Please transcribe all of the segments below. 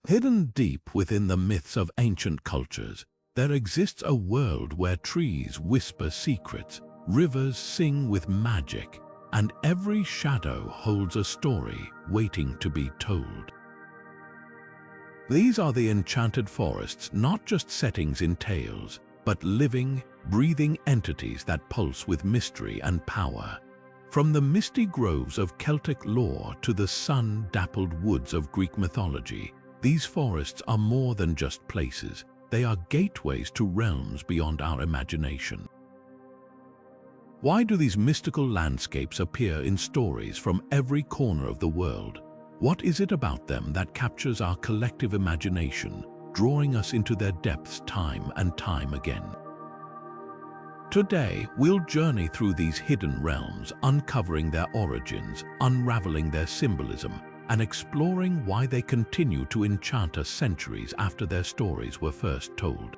Hidden deep within the myths of ancient cultures, there exists a world where trees whisper secrets, rivers sing with magic, and every shadow holds a story waiting to be told. These are the enchanted forests, not just settings in tales, but living, breathing entities that pulse with mystery and power. From the misty groves of Celtic lore to the sun-dappled woods of Greek mythology, these forests are more than just places. They are gateways to realms beyond our imagination. Why do these mystical landscapes appear in stories from every corner of the world? What is it about them that captures our collective imagination, drawing us into their depths time and time again? Today, we'll journey through these hidden realms, uncovering their origins, unraveling their symbolism, and exploring why they continue to enchant us centuries after their stories were first told.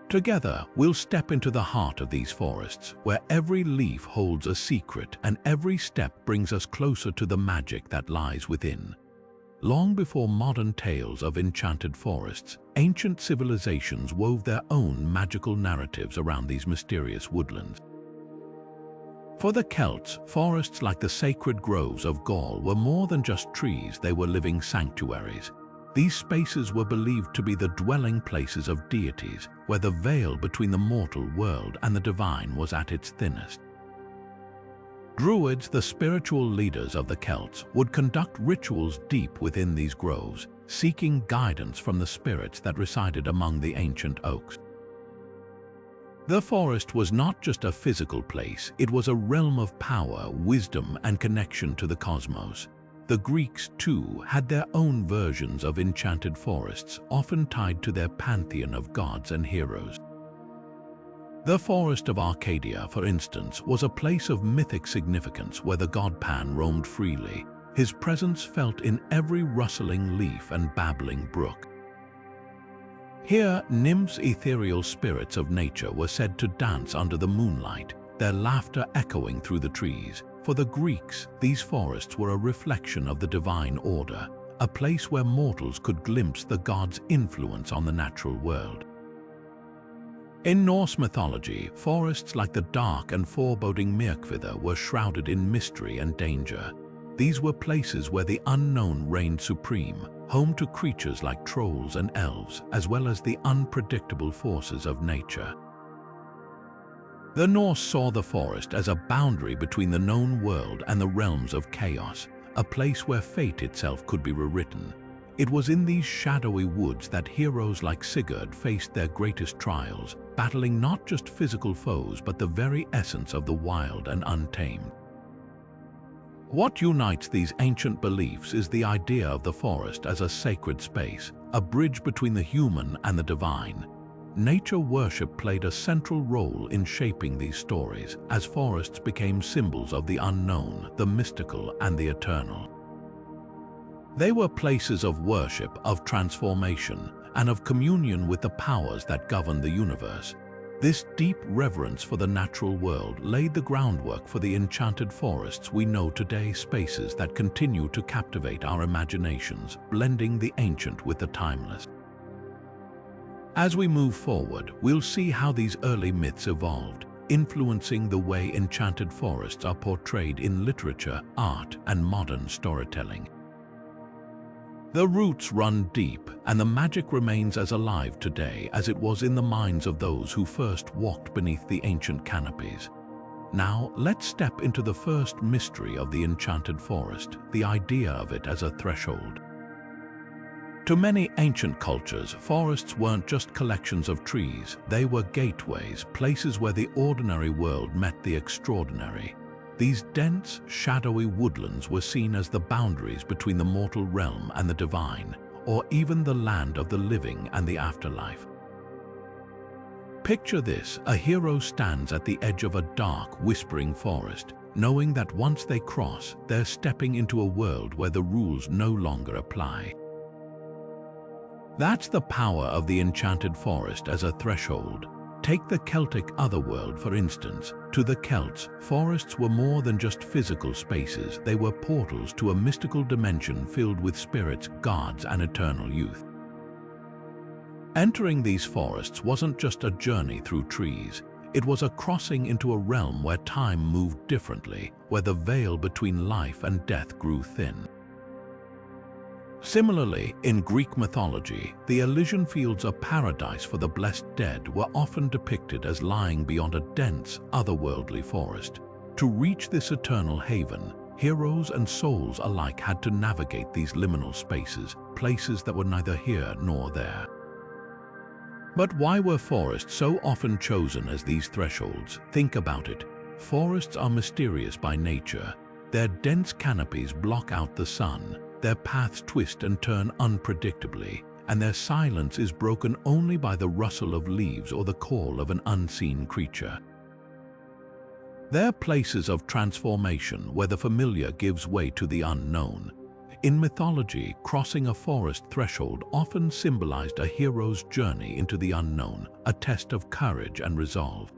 Together, we'll step into the heart of these forests, where every leaf holds a secret and every step brings us closer to the magic that lies within. Long before modern tales of enchanted forests, ancient civilizations wove their own magical narratives around these mysterious woodlands. For the Celts, forests like the sacred groves of Gaul were more than just trees, they were living sanctuaries. These spaces were believed to be the dwelling places of deities, where the veil between the mortal world and the divine was at its thinnest. Druids, the spiritual leaders of the Celts, would conduct rituals deep within these groves, seeking guidance from the spirits that resided among the ancient oaks. The forest was not just a physical place, it was a realm of power, wisdom, and connection to the cosmos. The Greeks, too, had their own versions of enchanted forests, often tied to their pantheon of gods and heroes. The forest of Arcadia, for instance, was a place of mythic significance where the god Pan roamed freely, his presence felt in every rustling leaf and babbling brook. Here, nymphs, ethereal spirits of nature, were said to dance under the moonlight, their laughter echoing through the trees. For the Greeks, these forests were a reflection of the divine order, a place where mortals could glimpse the gods' influence on the natural world. In Norse mythology, forests like the dark and foreboding Myrkviða were shrouded in mystery and danger. These were places where the unknown reigned supreme, home to creatures like trolls and elves, as well as the unpredictable forces of nature. The Norse saw the forest as a boundary between the known world and the realms of chaos, a place where fate itself could be rewritten. It was in these shadowy woods that heroes like Sigurd faced their greatest trials, battling not just physical foes but the very essence of the wild and untamed. What unites these ancient beliefs is the idea of the forest as a sacred space, a bridge between the human and the divine. Nature worship played a central role in shaping these stories, as forests became symbols of the unknown, the mystical, and the eternal. They were places of worship, of transformation, and of communion with the powers that govern the universe. This deep reverence for the natural world laid the groundwork for the enchanted forests we know today, spaces that continue to captivate our imaginations, blending the ancient with the timeless. As we move forward, we'll see how these early myths evolved, influencing the way enchanted forests are portrayed in literature, art, and modern storytelling. The roots run deep, and the magic remains as alive today as it was in the minds of those who first walked beneath the ancient canopies. Now, let's step into the first mystery of the enchanted forest, the idea of it as a threshold. To many ancient cultures, forests weren't just collections of trees, they were gateways, places where the ordinary world met the extraordinary. These dense, shadowy woodlands were seen as the boundaries between the mortal realm and the divine, or even the land of the living and the afterlife. Picture this: a hero stands at the edge of a dark, whispering forest, knowing that once they cross, they're stepping into a world where the rules no longer apply. That's the power of the enchanted forest as a threshold. Take the Celtic Otherworld, for instance. To the Celts, forests were more than just physical spaces. They were portals to a mystical dimension filled with spirits, gods, and eternal youth. Entering these forests wasn't just a journey through trees. It was a crossing into a realm where time moved differently, where the veil between life and death grew thin. Similarly, in Greek mythology, the Elysian Fields, a paradise for the blessed dead, were often depicted as lying beyond a dense, otherworldly forest. To reach this eternal haven, heroes and souls alike had to navigate these liminal spaces, places that were neither here nor there. But why were forests so often chosen as these thresholds? Think about it. Forests are mysterious by nature. Their dense canopies block out the sun, their paths twist and turn unpredictably, and their silence is broken only by the rustle of leaves or the call of an unseen creature. They're places of transformation where the familiar gives way to the unknown. In mythology, crossing a forest threshold often symbolized a hero's journey into the unknown, a test of courage and resolve.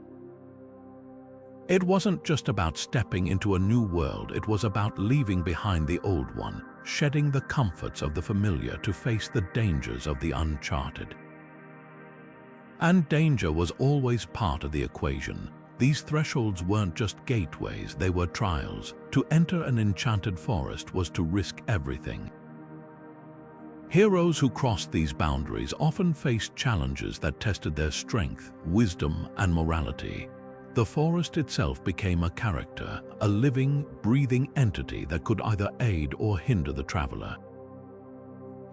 It wasn't just about stepping into a new world, it was about leaving behind the old one, shedding the comforts of the familiar to face the dangers of the uncharted. And danger was always part of the equation. These thresholds weren't just gateways, they were trials. To enter an enchanted forest was to risk everything. Heroes who crossed these boundaries often faced challenges that tested their strength, wisdom, and morality. The forest itself became a character, a living, breathing entity that could either aid or hinder the traveler.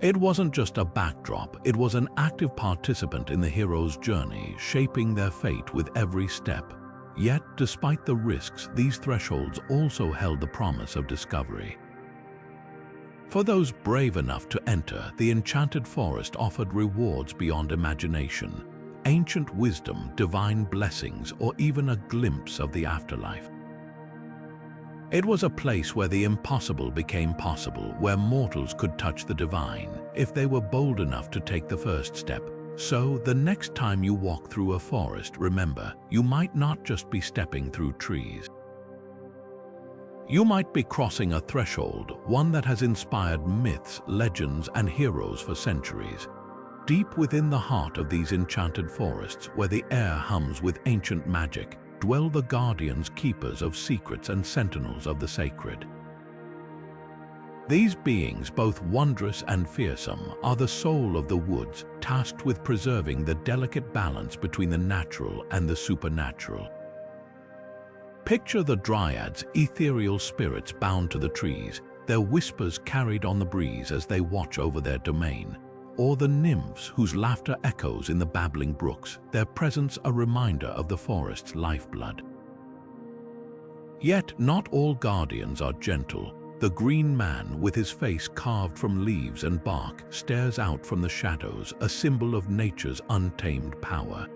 It wasn't just a backdrop, it was an active participant in the hero's journey, shaping their fate with every step. Yet, despite the risks, these thresholds also held the promise of discovery. For those brave enough to enter, the enchanted forest offered rewards beyond imagination. Ancient wisdom, divine blessings, or even a glimpse of the afterlife. It was a place where the impossible became possible, where mortals could touch the divine, if they were bold enough to take the first step. So, the next time you walk through a forest, remember, you might not just be stepping through trees. You might be crossing a threshold, one that has inspired myths, legends, and heroes for centuries. Deep within the heart of these enchanted forests, where the air hums with ancient magic, dwell the guardians, keepers of secrets, and sentinels of the sacred. These beings, both wondrous and fearsome, are the soul of the woods, tasked with preserving the delicate balance between the natural and the supernatural. Picture the dryads, ethereal spirits bound to the trees, their whispers carried on the breeze as they watch over their domain. Or the nymphs whose laughter echoes in the babbling brooks, their presence a reminder of the forest's lifeblood. Yet not all guardians are gentle. The green man, with his face carved from leaves and bark, stares out from the shadows, a symbol of nature's untamed power.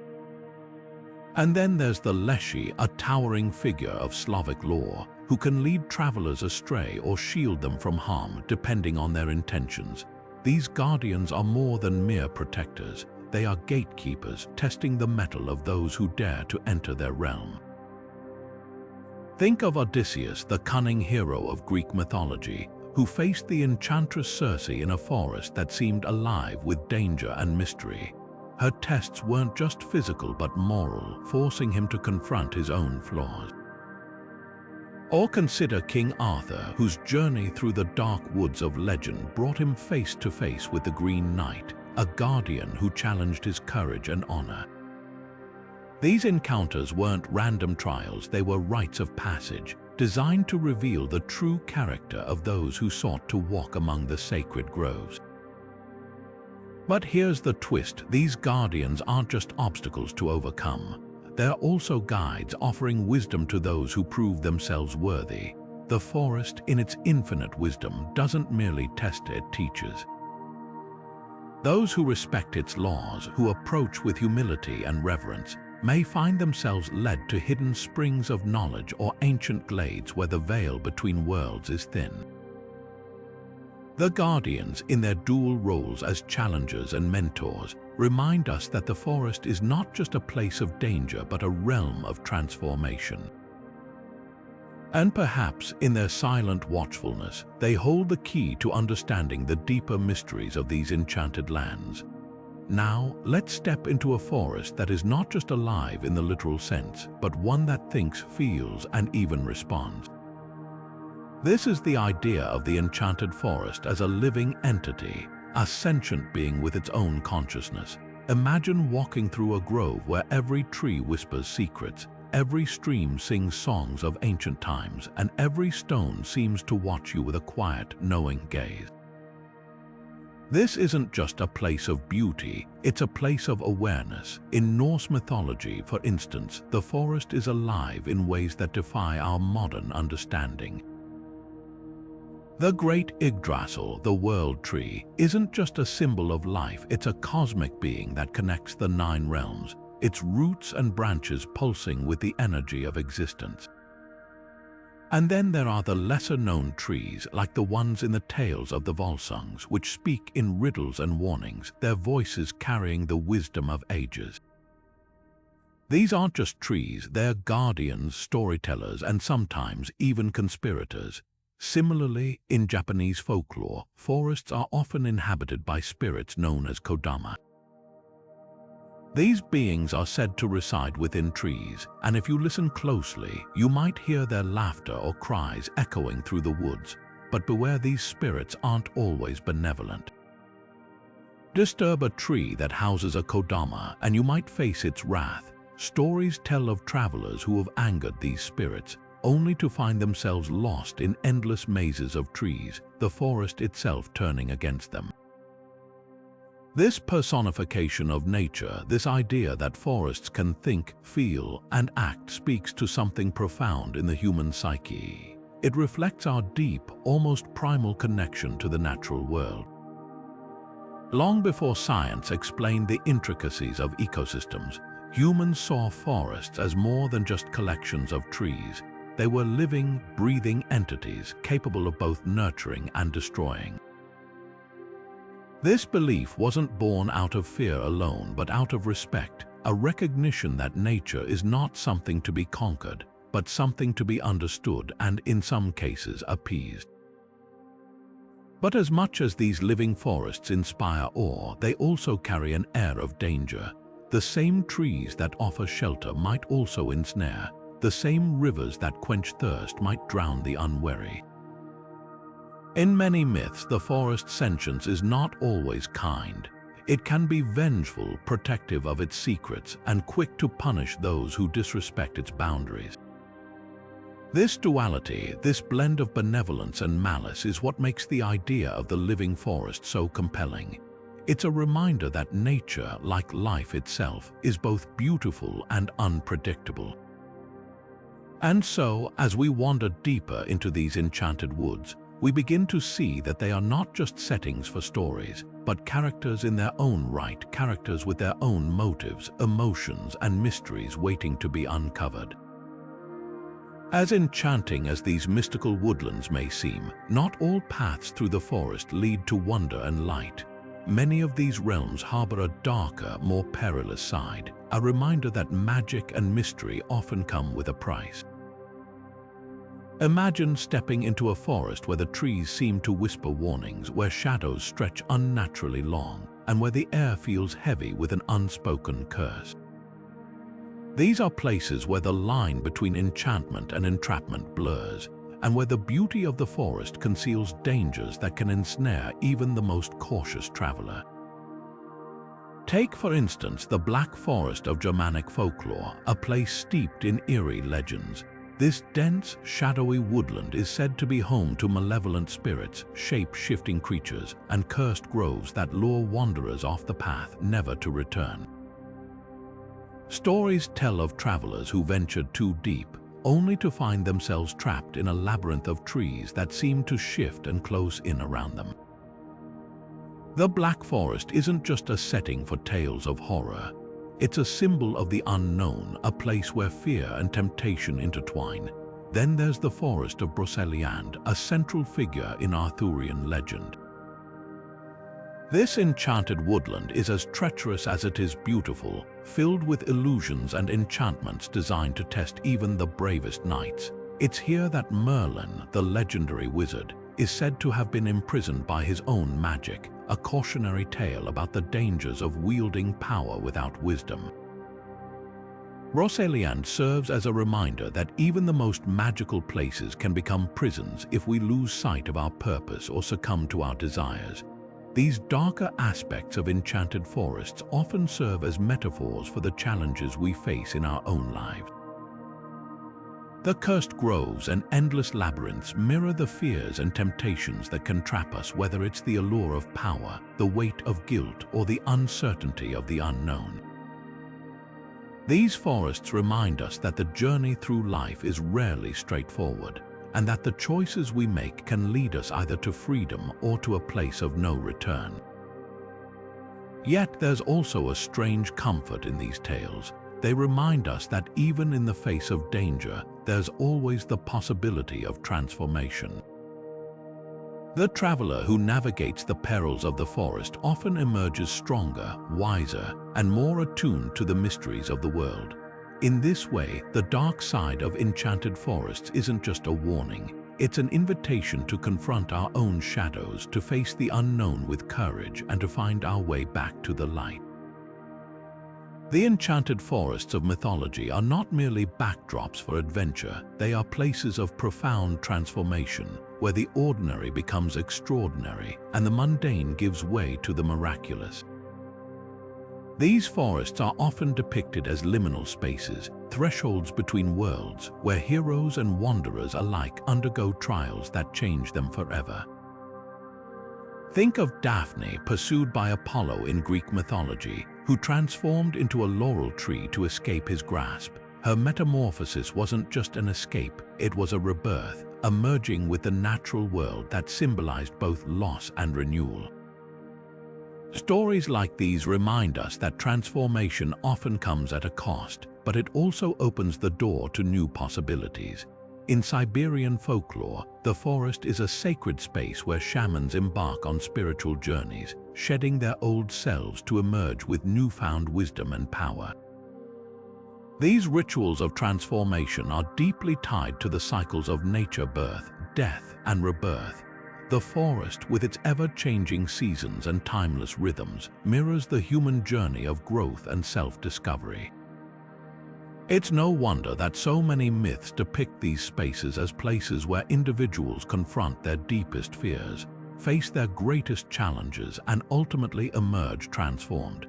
And then there's the leshy, a towering figure of Slavic lore, who can lead travelers astray or shield them from harm, depending on their intentions. These guardians are more than mere protectors. They are gatekeepers, testing the mettle of those who dare to enter their realm. Think of Odysseus, the cunning hero of Greek mythology, who faced the enchantress Circe in a forest that seemed alive with danger and mystery. Her tests weren't just physical but moral, forcing him to confront his own flaws. Or consider King Arthur, whose journey through the dark woods of legend brought him face to face with the Green Knight, a guardian who challenged his courage and honor. These encounters weren't random trials, they were rites of passage, designed to reveal the true character of those who sought to walk among the sacred groves. But here's the twist: these guardians aren't just obstacles to overcome. They're also guides, offering wisdom to those who prove themselves worthy. The forest, in its infinite wisdom, doesn't merely test, it teaches. Those who respect its laws, who approach with humility and reverence, may find themselves led to hidden springs of knowledge or ancient glades where the veil between worlds is thin. The guardians, in their dual roles as challengers and mentors, remind us that the forest is not just a place of danger but a realm of transformation. And perhaps in their silent watchfulness, they hold the key to understanding the deeper mysteries of these enchanted lands. Now, let's step into a forest that is not just alive in the literal sense, but one that thinks, feels, and even responds. This is the idea of the enchanted forest as a living entity, a sentient being with its own consciousness. Imagine walking through a grove where every tree whispers secrets, every stream sings songs of ancient times, and every stone seems to watch you with a quiet, knowing gaze. This isn't just a place of beauty, it's a place of awareness. In Norse mythology, for instance, the forest is alive in ways that defy our modern understanding. The great Yggdrasil, the world tree, isn't just a symbol of life, it's a cosmic being that connects the 9 realms, its roots and branches pulsing with the energy of existence. And then there are the lesser-known trees, like the ones in the tales of the Volsungs, which speak in riddles and warnings, their voices carrying the wisdom of ages. These aren't just trees, they're guardians, storytellers, and sometimes even conspirators. Similarly, in Japanese folklore, forests are often inhabited by spirits known as kodama. These beings are said to reside within trees, and if you listen closely, you might hear their laughter or cries echoing through the woods. But beware, these spirits aren't always benevolent. Disturb a tree that houses a kodama, and you might face its wrath. Stories tell of travelers who have angered these spirits, only to find themselves lost in endless mazes of trees, the forest itself turning against them. This personification of nature, this idea that forests can think, feel, and act, speaks to something profound in the human psyche. It reflects our deep, almost primal connection to the natural world. Long before science explained the intricacies of ecosystems, humans saw forests as more than just collections of trees. They were living, breathing entities capable of both nurturing and destroying. This belief wasn't born out of fear alone, but out of respect, a recognition that nature is not something to be conquered, but something to be understood and, in some cases, appeased. But as much as these living forests inspire awe, they also carry an air of danger. The same trees that offer shelter might also ensnare. The same rivers that quench thirst might drown the unwary. In many myths, the forest sentience is not always kind. It can be vengeful, protective of its secrets, and quick to punish those who disrespect its boundaries. This duality, this blend of benevolence and malice, is what makes the idea of the living forest so compelling. It's a reminder that nature, like life itself, is both beautiful and unpredictable. And so, as we wander deeper into these enchanted woods, we begin to see that they are not just settings for stories, but characters in their own right, characters with their own motives, emotions, and mysteries waiting to be uncovered. As enchanting as these mystical woodlands may seem, not all paths through the forest lead to wonder and light. Many of these realms harbor a darker, more perilous side, a reminder that magic and mystery often come with a price. Imagine stepping into a forest where the trees seem to whisper warnings, where shadows stretch unnaturally long, and where the air feels heavy with an unspoken curse. These are places where the line between enchantment and entrapment blurs, and where the beauty of the forest conceals dangers that can ensnare even the most cautious traveler. Take, for instance, the Black Forest of Germanic folklore, a place steeped in eerie legends. This dense, shadowy woodland is said to be home to malevolent spirits, shape-shifting creatures, and cursed groves that lure wanderers off the path, never to return. Stories tell of travelers who ventured too deep, only to find themselves trapped in a labyrinth of trees that seem to shift and close in around them. The Black Forest isn't just a setting for tales of horror. It's a symbol of the unknown, a place where fear and temptation intertwine. Then there's the Forest of Broceliande, a central figure in Arthurian legend. This enchanted woodland is as treacherous as it is beautiful, filled with illusions and enchantments designed to test even the bravest knights. It's here that Merlin, the legendary wizard, is said to have been imprisoned by his own magic, a cautionary tale about the dangers of wielding power without wisdom. Brocéliande serves as a reminder that even the most magical places can become prisons if we lose sight of our purpose or succumb to our desires. These darker aspects of enchanted forests often serve as metaphors for the challenges we face in our own lives. The cursed groves and endless labyrinths mirror the fears and temptations that can trap us, whether it's the allure of power, the weight of guilt, or the uncertainty of the unknown. These forests remind us that the journey through life is rarely straightforward, and that the choices we make can lead us either to freedom or to a place of no return. Yet there's also a strange comfort in these tales. They remind us that even in the face of danger, there's always the possibility of transformation. The traveler who navigates the perils of the forest often emerges stronger, wiser, and more attuned to the mysteries of the world. In this way, the dark side of enchanted forests isn't just a warning, it's an invitation to confront our own shadows, to face the unknown with courage, and to find our way back to the light. The enchanted forests of mythology are not merely backdrops for adventure, they are places of profound transformation, where the ordinary becomes extraordinary and the mundane gives way to the miraculous. These forests are often depicted as liminal spaces, thresholds between worlds, where heroes and wanderers alike undergo trials that change them forever. Think of Daphne, pursued by Apollo in Greek mythology, who transformed into a laurel tree to escape his grasp. Her metamorphosis wasn't just an escape, it was a rebirth, a merging with the natural world that symbolized both loss and renewal. Stories like these remind us that transformation often comes at a cost, but it also opens the door to new possibilities. In Siberian folklore, the forest is a sacred space where shamans embark on spiritual journeys, shedding their old selves to emerge with newfound wisdom and power. These rituals of transformation are deeply tied to the cycles of nature: birth, death, and rebirth. The forest, with its ever-changing seasons and timeless rhythms, mirrors the human journey of growth and self-discovery. It's no wonder that so many myths depict these spaces as places where individuals confront their deepest fears, face their greatest challenges, and ultimately emerge transformed.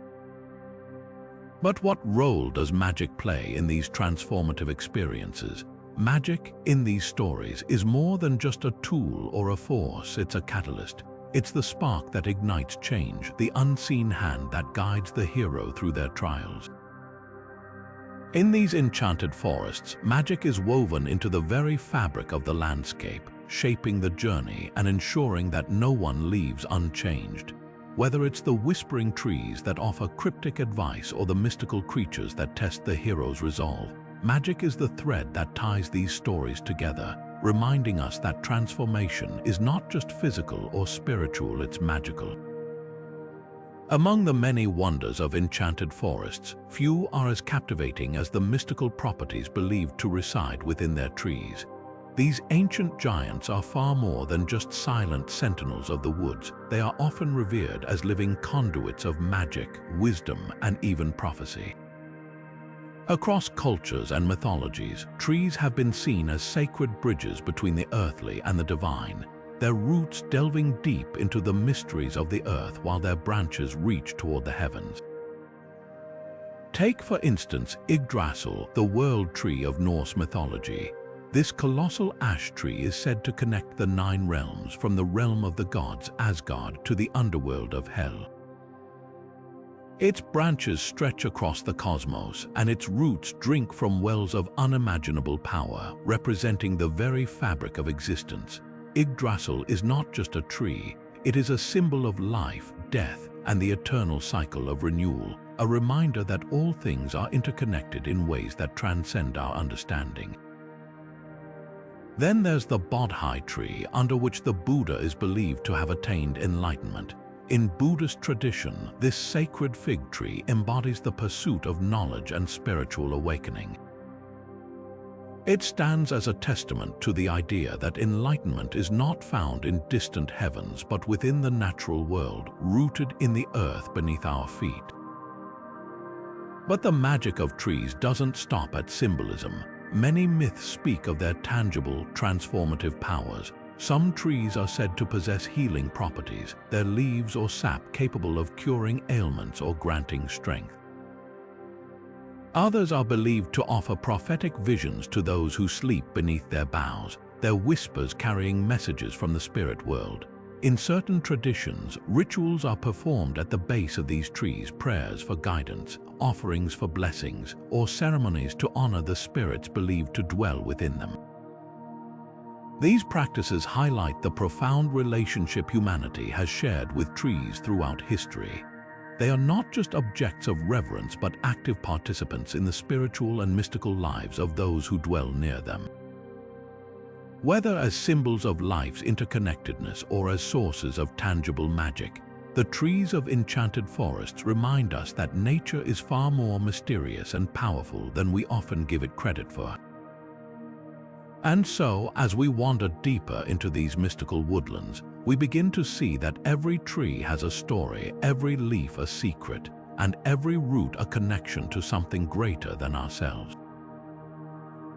But what role does magic play in these transformative experiences? Magic, in these stories, is more than just a tool or a force, it's a catalyst. It's the spark that ignites change, the unseen hand that guides the hero through their trials. In these enchanted forests, magic is woven into the very fabric of the landscape, shaping the journey and ensuring that no one leaves unchanged. Whether it's the whispering trees that offer cryptic advice or the mystical creatures that test the hero's resolve, magic is the thread that ties these stories together, reminding us that transformation is not just physical or spiritual, it's magical. Among the many wonders of enchanted forests, few are as captivating as the mystical properties believed to reside within their trees. These ancient giants are far more than just silent sentinels of the woods. They are often revered as living conduits of magic, wisdom, and even prophecy. Across cultures and mythologies, trees have been seen as sacred bridges between the earthly and the divine, their roots delving deep into the mysteries of the earth while their branches reach toward the heavens. Take, for instance, Yggdrasil, the world tree of Norse mythology. This colossal ash tree is said to connect the 9 realms, from the realm of the gods, Asgard, to the underworld of Hel. Its branches stretch across the cosmos, and its roots drink from wells of unimaginable power, representing the very fabric of existence. Yggdrasil is not just a tree, it is a symbol of life, death, and the eternal cycle of renewal, a reminder that all things are interconnected in ways that transcend our understanding. Then there's the Bodhi tree, under which the Buddha is believed to have attained enlightenment. In Buddhist tradition, this sacred fig tree embodies the pursuit of knowledge and spiritual awakening. It stands as a testament to the idea that enlightenment is not found in distant heavens but within the natural world, rooted in the earth beneath our feet. But the magic of trees doesn't stop at symbolism. Many myths speak of their tangible, transformative powers. Some trees are said to possess healing properties, their leaves or sap capable of curing ailments or granting strength. Others are believed to offer prophetic visions to those who sleep beneath their boughs, their whispers carrying messages from the spirit world. In certain traditions, rituals are performed at the base of these trees, prayers for guidance, offerings for blessings, or ceremonies to honor the spirits believed to dwell within them. These practices highlight the profound relationship humanity has shared with trees throughout history. They are not just objects of reverence but active participants in the spiritual and mystical lives of those who dwell near them. Whether as symbols of life's interconnectedness or as sources of tangible magic, the trees of enchanted forests remind us that nature is far more mysterious and powerful than we often give it credit for. And so, as we wander deeper into these mystical woodlands, we begin to see that every tree has a story, every leaf a secret, and every root a connection to something greater than ourselves.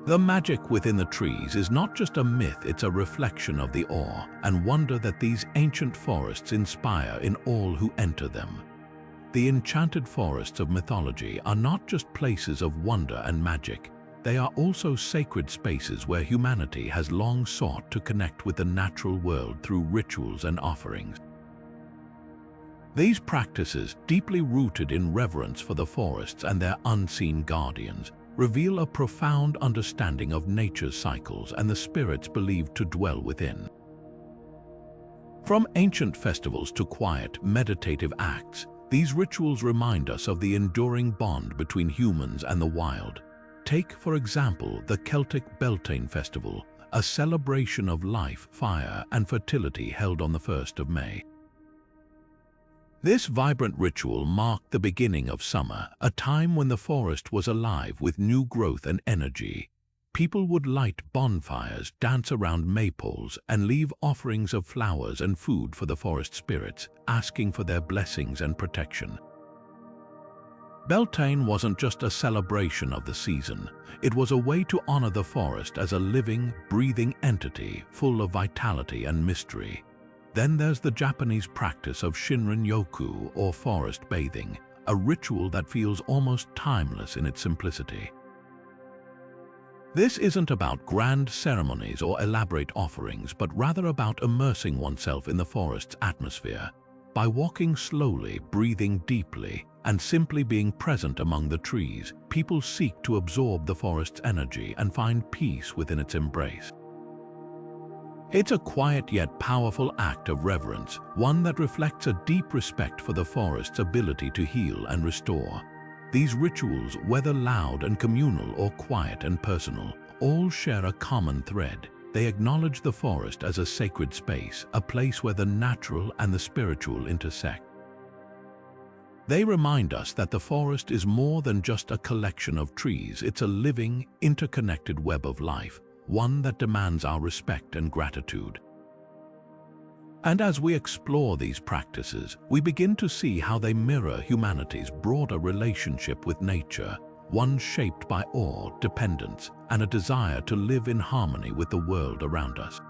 The magic within the trees is not just a myth, it's a reflection of the awe and wonder that these ancient forests inspire in all who enter them. The enchanted forests of mythology are not just places of wonder and magic. They are also sacred spaces where humanity has long sought to connect with the natural world through rituals and offerings. These practices, deeply rooted in reverence for the forests and their unseen guardians, reveal a profound understanding of nature's cycles and the spirits believed to dwell within. From ancient festivals to quiet, meditative acts, these rituals remind us of the enduring bond between humans and the wild. Take, for example, the Celtic Beltane festival, a celebration of life, fire, and fertility held on the 1st of May. This vibrant ritual marked the beginning of summer, a time when the forest was alive with new growth and energy. People would light bonfires, dance around maypoles, and leave offerings of flowers and food for the forest spirits, asking for their blessings and protection. Beltane wasn't just a celebration of the season, it was a way to honor the forest as a living, breathing entity full of vitality and mystery. Then there's the Japanese practice of Shinrin-yoku, or forest bathing, a ritual that feels almost timeless in its simplicity. This isn't about grand ceremonies or elaborate offerings, but rather about immersing oneself in the forest's atmosphere. By walking slowly, breathing deeply, and simply being present among the trees, people seek to absorb the forest's energy and find peace within its embrace. It's a quiet yet powerful act of reverence, one that reflects a deep respect for the forest's ability to heal and restore. These rituals, whether loud and communal or quiet and personal, all share a common thread. They acknowledge the forest as a sacred space, a place where the natural and the spiritual intersect. They remind us that the forest is more than just a collection of trees, it's a living, interconnected web of life, one that demands our respect and gratitude. And as we explore these practices, we begin to see how they mirror humanity's broader relationship with nature, one shaped by awe, dependence, and a desire to live in harmony with the world around us.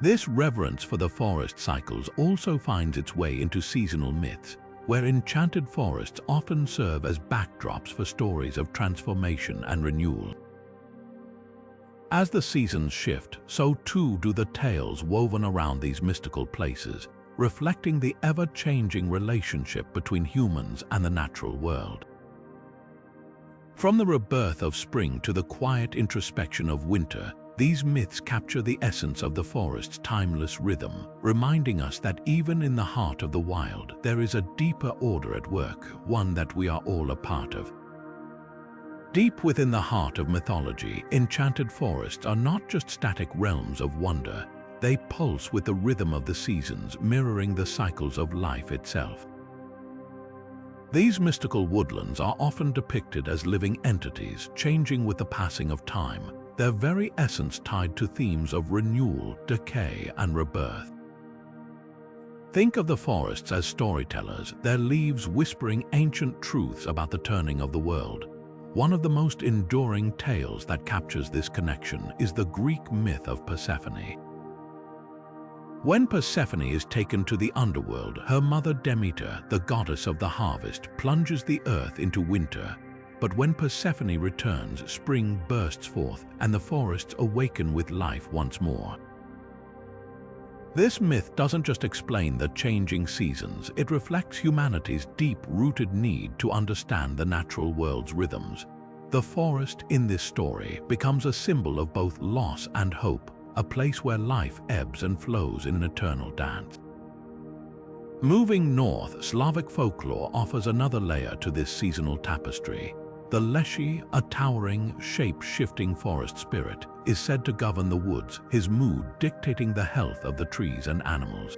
This reverence for the forest cycles also finds its way into seasonal myths, where enchanted forests often serve as backdrops for stories of transformation and renewal. As the seasons shift, so too do the tales woven around these mystical places, reflecting the ever-changing relationship between humans and the natural world. From the rebirth of spring to the quiet introspection of winter, these myths capture the essence of the forest's timeless rhythm, reminding us that even in the heart of the wild, there is a deeper order at work, one that we are all a part of. Deep within the heart of mythology, enchanted forests are not just static realms of wonder. They pulse with the rhythm of the seasons, mirroring the cycles of life itself. These mystical woodlands are often depicted as living entities, changing with the passing of time, their very essence tied to themes of renewal, decay, and rebirth. Think of the forests as storytellers, their leaves whispering ancient truths about the turning of the world. One of the most enduring tales that captures this connection is the Greek myth of Persephone. When Persephone is taken to the underworld, her mother Demeter, the goddess of the harvest, plunges the earth into winter. But when Persephone returns, spring bursts forth and the forests awaken with life once more. This myth doesn't just explain the changing seasons, it reflects humanity's deep-rooted need to understand the natural world's rhythms. The forest in this story becomes a symbol of both loss and hope, a place where life ebbs and flows in an eternal dance. Moving north, Slavic folklore offers another layer to this seasonal tapestry. The Leshy, a towering, shape-shifting forest spirit, is said to govern the woods, his mood dictating the health of the trees and animals.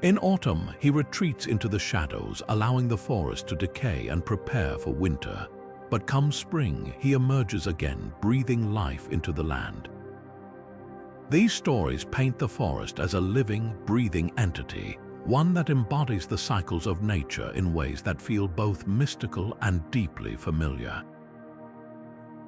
In autumn, he retreats into the shadows, allowing the forest to decay and prepare for winter. But come spring, he emerges again, breathing life into the land. These stories paint the forest as a living, breathing entity, one that embodies the cycles of nature in ways that feel both mystical and deeply familiar.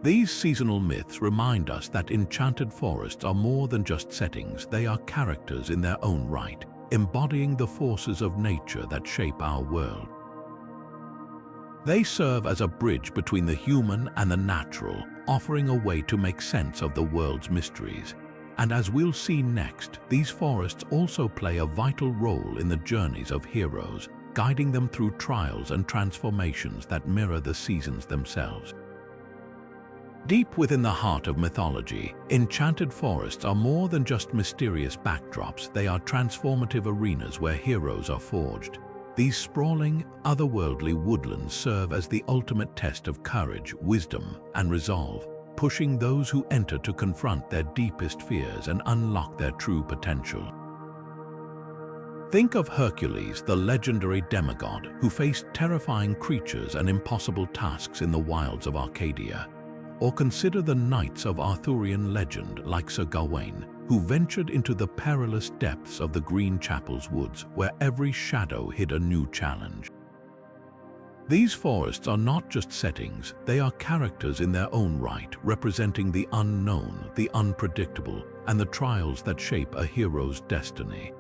These seasonal myths remind us that enchanted forests are more than just settings, they are characters in their own right, embodying the forces of nature that shape our world. They serve as a bridge between the human and the natural, offering a way to make sense of the world's mysteries. And as we'll see next, these forests also play a vital role in the journeys of heroes, guiding them through trials and transformations that mirror the seasons themselves. Deep within the heart of mythology, enchanted forests are more than just mysterious backdrops, they are transformative arenas where heroes are forged. These sprawling, otherworldly woodlands serve as the ultimate test of courage, wisdom, and resolve, pushing those who enter to confront their deepest fears and unlock their true potential. Think of Hercules, the legendary demigod who faced terrifying creatures and impossible tasks in the wilds of Arcadia. Or consider the knights of Arthurian legend like Sir Gawain, who ventured into the perilous depths of the Green Chapel's woods, where every shadow hid a new challenge. These forests are not just settings, they are characters in their own right, representing the unknown, the unpredictable, and the trials that shape a hero's destiny.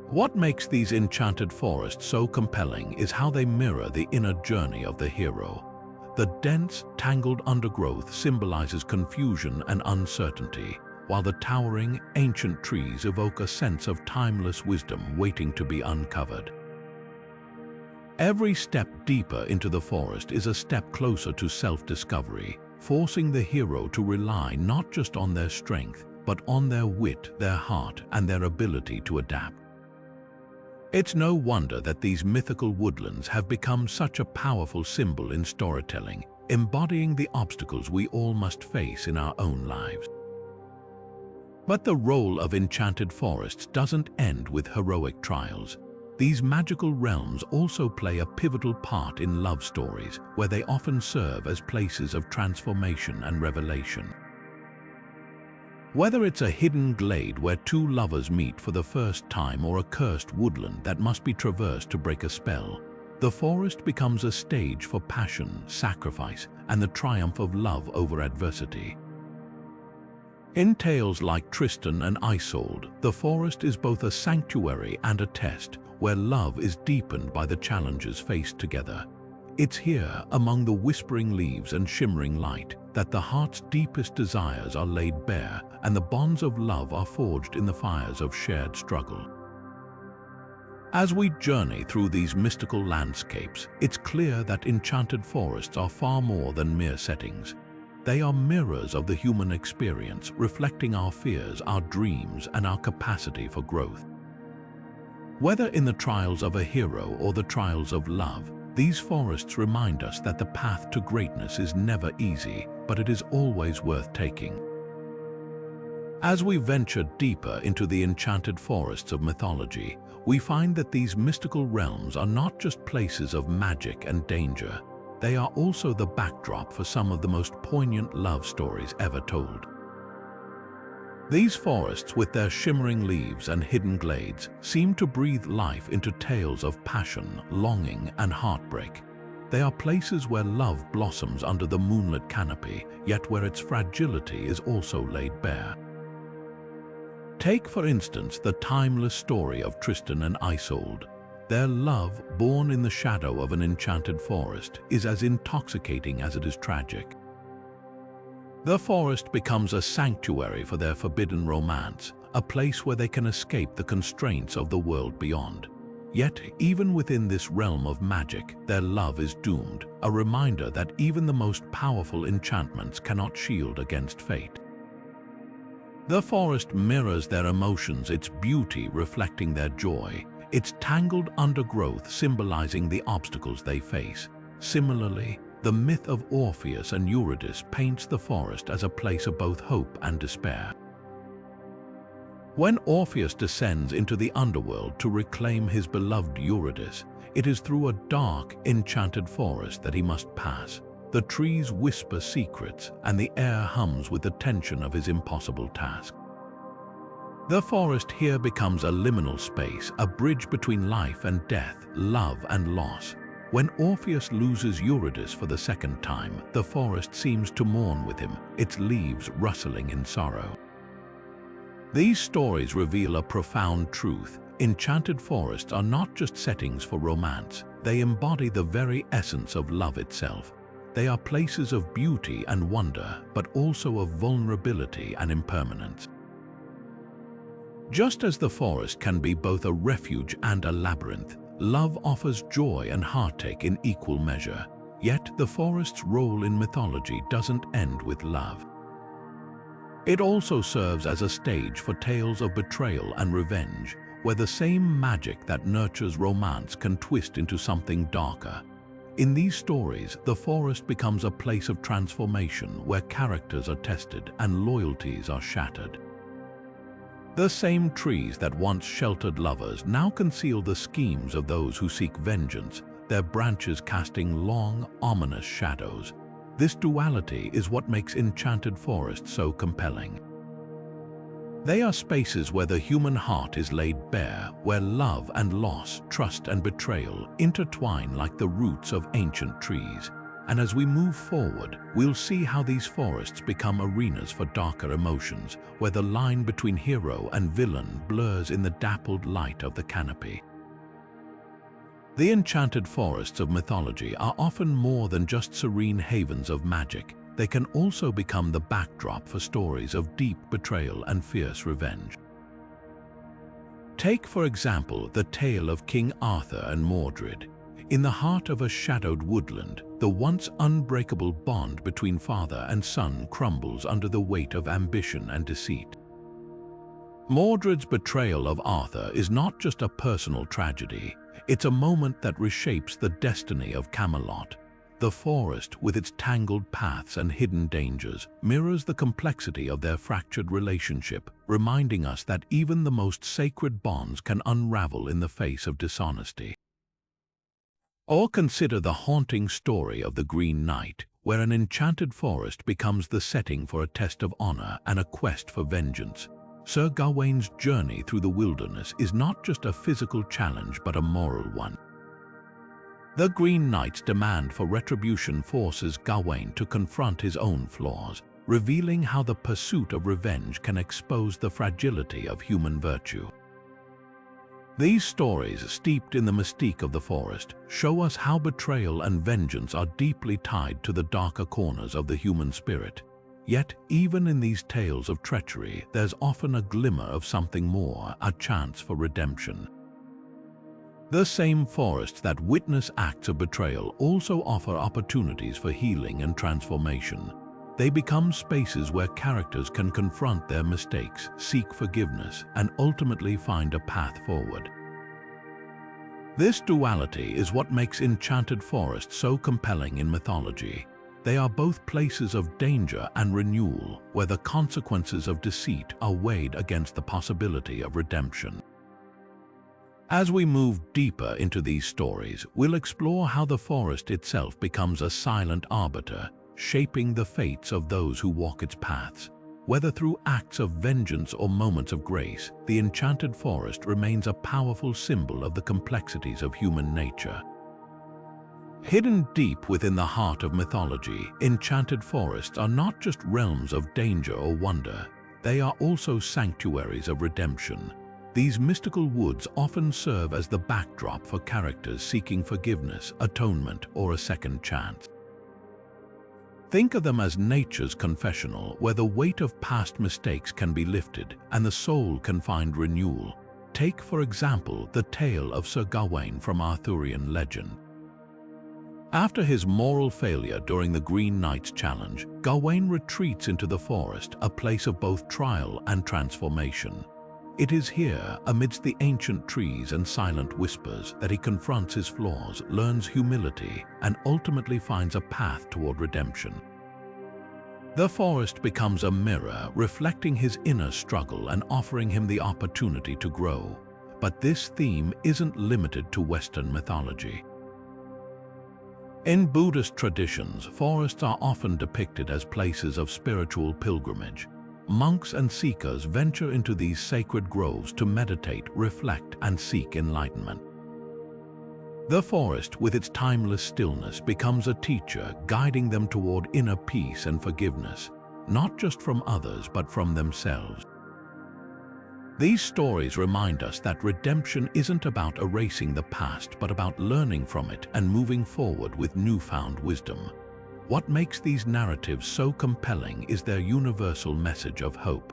What makes these enchanted forests so compelling is how they mirror the inner journey of the hero. The dense, tangled undergrowth symbolizes confusion and uncertainty, while the towering, ancient trees evoke a sense of timeless wisdom waiting to be uncovered. Every step deeper into the forest is a step closer to self-discovery, forcing the hero to rely not just on their strength, but on their wit, their heart, and their ability to adapt. It's no wonder that these mythical woodlands have become such a powerful symbol in storytelling, embodying the obstacles we all must face in our own lives. But the role of enchanted forests doesn't end with heroic trials. These magical realms also play a pivotal part in love stories, where they often serve as places of transformation and revelation. Whether it's a hidden glade where two lovers meet for the first time or a cursed woodland that must be traversed to break a spell, the forest becomes a stage for passion, sacrifice, and the triumph of love over adversity. In tales like Tristan and Isolde, the forest is both a sanctuary and a test, where love is deepened by the challenges faced together. It's here, among the whispering leaves and shimmering light, that the heart's deepest desires are laid bare and the bonds of love are forged in the fires of shared struggle. As we journey through these mystical landscapes, it's clear that enchanted forests are far more than mere settings. They are mirrors of the human experience, reflecting our fears, our dreams, and our capacity for growth. Whether in the trials of a hero or the trials of love, these forests remind us that the path to greatness is never easy, but it is always worth taking. As we venture deeper into the enchanted forests of mythology, we find that these mystical realms are not just places of magic and danger. They are also the backdrop for some of the most poignant love stories ever told. These forests, with their shimmering leaves and hidden glades, seem to breathe life into tales of passion, longing, and heartbreak. They are places where love blossoms under the moonlit canopy, yet where its fragility is also laid bare. Take, for instance, the timeless story of Tristan and Isolde. Their love, born in the shadow of an enchanted forest, is as intoxicating as it is tragic. The forest becomes a sanctuary for their forbidden romance, a place where they can escape the constraints of the world beyond. Yet, even within this realm of magic, their love is doomed, a reminder that even the most powerful enchantments cannot shield against fate. The forest mirrors their emotions, its beauty reflecting their joy, its tangled undergrowth symbolizing the obstacles they face. Similarly, the myth of Orpheus and Eurydice paints the forest as a place of both hope and despair. When Orpheus descends into the underworld to reclaim his beloved Eurydice, it is through a dark, enchanted forest that he must pass. The trees whisper secrets, and the air hums with the tension of his impossible task. The forest here becomes a liminal space, a bridge between life and death, love and loss. When Orpheus loses Eurydice for the second time, the forest seems to mourn with him, its leaves rustling in sorrow. These stories reveal a profound truth. Enchanted forests are not just settings for romance, they embody the very essence of love itself. They are places of beauty and wonder, but also of vulnerability and impermanence. Just as the forest can be both a refuge and a labyrinth, love offers joy and heartache in equal measure. Yet the forest's role in mythology doesn't end with love. It also serves as a stage for tales of betrayal and revenge, where the same magic that nurtures romance can twist into something darker. In these stories, the forest becomes a place of transformation where characters are tested and loyalties are shattered. The same trees that once sheltered lovers now conceal the schemes of those who seek vengeance, their branches casting long, ominous shadows. This duality is what makes enchanted forests so compelling. They are spaces where the human heart is laid bare, where love and loss, trust and betrayal intertwine like the roots of ancient trees. And as we move forward, we'll see how these forests become arenas for darker emotions, where the line between hero and villain blurs in the dappled light of the canopy. The enchanted forests of mythology are often more than just serene havens of magic. They can also become the backdrop for stories of deep betrayal and fierce revenge. Take, for example, the tale of King Arthur and Mordred. In the heart of a shadowed woodland, the once unbreakable bond between father and son crumbles under the weight of ambition and deceit. Mordred's betrayal of Arthur is not just a personal tragedy, it's a moment that reshapes the destiny of Camelot. The forest, with its tangled paths and hidden dangers, mirrors the complexity of their fractured relationship, reminding us that even the most sacred bonds can unravel in the face of dishonesty. Or consider the haunting story of the Green Knight, where an enchanted forest becomes the setting for a test of honor and a quest for vengeance. Sir Gawain's journey through the wilderness is not just a physical challenge but a moral one. The Green Knight's demand for retribution forces Gawain to confront his own flaws, revealing how the pursuit of revenge can expose the fragility of human virtue. These stories, steeped in the mystique of the forest, show us how betrayal and vengeance are deeply tied to the darker corners of the human spirit. Yet, even in these tales of treachery, there's often a glimmer of something more, a chance for redemption. The same forests that witness acts of betrayal also offer opportunities for healing and transformation. They become spaces where characters can confront their mistakes, seek forgiveness, and ultimately find a path forward. This duality is what makes enchanted forests so compelling in mythology. They are both places of danger and renewal, where the consequences of deceit are weighed against the possibility of redemption. As we move deeper into these stories, we'll explore how the forest itself becomes a silent arbiter, shaping the fates of those who walk its paths. Whether through acts of vengeance or moments of grace, the enchanted forest remains a powerful symbol of the complexities of human nature. Hidden deep within the heart of mythology, enchanted forests are not just realms of danger or wonder, they are also sanctuaries of redemption. These mystical woods often serve as the backdrop for characters seeking forgiveness, atonement, or a second chance. Think of them as nature's confessional, where the weight of past mistakes can be lifted and the soul can find renewal. Take, for example, the tale of Sir Gawain from Arthurian legend. After his moral failure during the Green Knight's challenge, Gawain retreats into the forest, a place of both trial and transformation. It is here, amidst the ancient trees and silent whispers, that he confronts his flaws, learns humility, and ultimately finds a path toward redemption. The forest becomes a mirror, reflecting his inner struggle and offering him the opportunity to grow. But this theme isn't limited to Western mythology. In Buddhist traditions, forests are often depicted as places of spiritual pilgrimage. Monks and seekers venture into these sacred groves to meditate, reflect, and seek enlightenment. The forest, with its timeless stillness, becomes a teacher, guiding them toward inner peace and forgiveness, not just from others but from themselves. These stories remind us that redemption isn't about erasing the past but about learning from it and moving forward with newfound wisdom. What makes these narratives so compelling is their universal message of hope.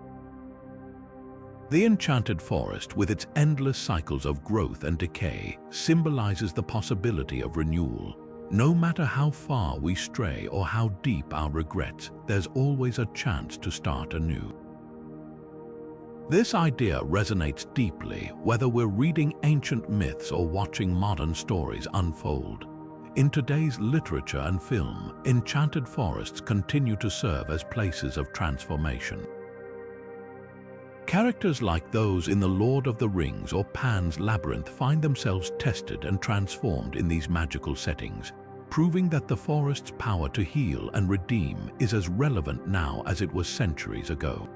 The enchanted forest, with its endless cycles of growth and decay, symbolizes the possibility of renewal. No matter how far we stray or how deep our regrets, there's always a chance to start anew. This idea resonates deeply, whether we're reading ancient myths or watching modern stories unfold. In today's literature and film, enchanted forests continue to serve as places of transformation. Characters like those in The Lord of the Rings or Pan's Labyrinth find themselves tested and transformed in these magical settings, proving that the forest's power to heal and redeem is as relevant now as it was centuries ago.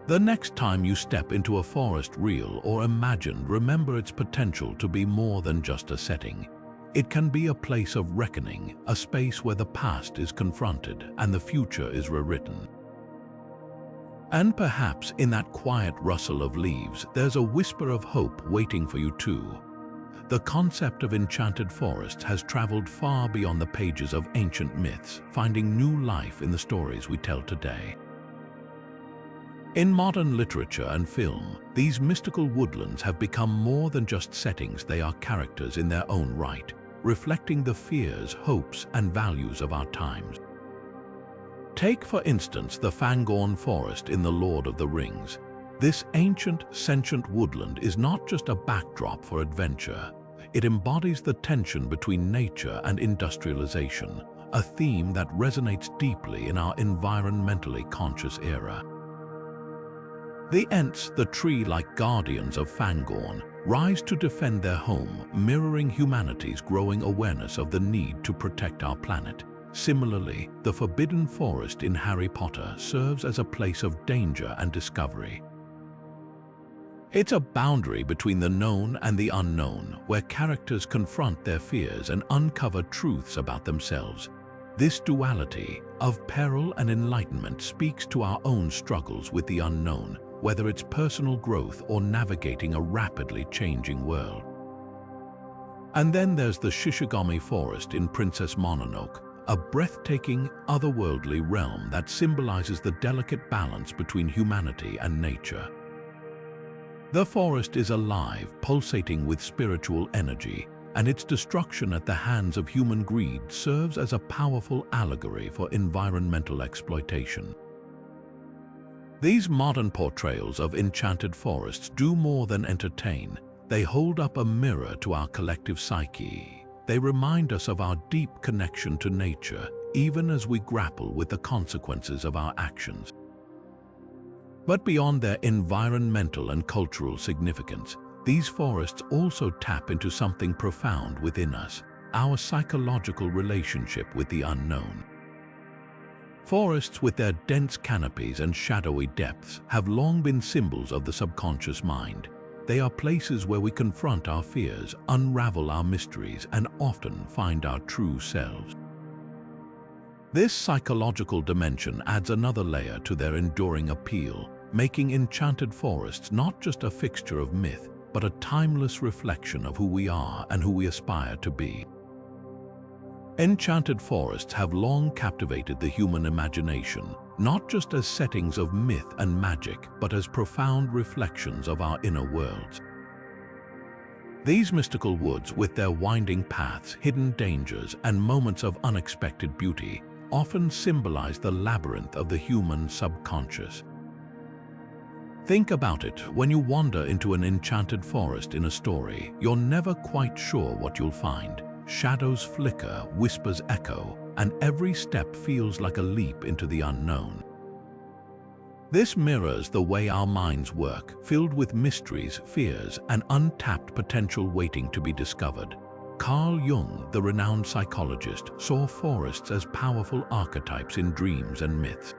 The next time you step into a forest, real or imagined, remember its potential to be more than just a setting. It can be a place of reckoning, a space where the past is confronted and the future is rewritten. And perhaps in that quiet rustle of leaves, there's a whisper of hope waiting for you too. The concept of enchanted forests has traveled far beyond the pages of ancient myths, finding new life in the stories we tell today. In modern literature and film, these mystical woodlands have become more than just settings, they are characters in their own right, reflecting the fears, hopes, and values of our times. Take, for instance, the Fangorn Forest in The Lord of the Rings. This ancient, sentient woodland is not just a backdrop for adventure. It embodies the tension between nature and industrialization, a theme that resonates deeply in our environmentally conscious era. The Ents, the tree-like guardians of Fangorn, rise to defend their home, mirroring humanity's growing awareness of the need to protect our planet. Similarly, the Forbidden Forest in Harry Potter serves as a place of danger and discovery. It's a boundary between the known and the unknown, where characters confront their fears and uncover truths about themselves. This duality of peril and enlightenment speaks to our own struggles with the unknown, whether it's personal growth or navigating a rapidly changing world. And then there's the Shishigami Forest in Princess Mononoke, a breathtaking, otherworldly realm that symbolizes the delicate balance between humanity and nature. The forest is alive, pulsating with spiritual energy, and its destruction at the hands of human greed serves as a powerful allegory for environmental exploitation. These modern portrayals of enchanted forests do more than entertain. They hold up a mirror to our collective psyche. They remind us of our deep connection to nature, even as we grapple with the consequences of our actions. But beyond their environmental and cultural significance, these forests also tap into something profound within us, our psychological relationship with the unknown. Forests, with their dense canopies and shadowy depths, have long been symbols of the subconscious mind. They are places where we confront our fears, unravel our mysteries, and often find our true selves. This psychological dimension adds another layer to their enduring appeal, making enchanted forests not just a fixture of myth, but a timeless reflection of who we are and who we aspire to be. Enchanted forests have long captivated the human imagination, not just as settings of myth and magic, but as profound reflections of our inner worlds. These mystical woods, with their winding paths, hidden dangers, and moments of unexpected beauty, often symbolize the labyrinth of the human subconscious. Think about it. When you wander into an enchanted forest in a story, you're never quite sure what you'll find. Shadows flicker, whispers echo, and every step feels like a leap into the unknown. This mirrors the way our minds work, filled with mysteries, fears, and untapped potential waiting to be discovered. Carl Jung, the renowned psychologist, saw forests as powerful archetypes in dreams and myths.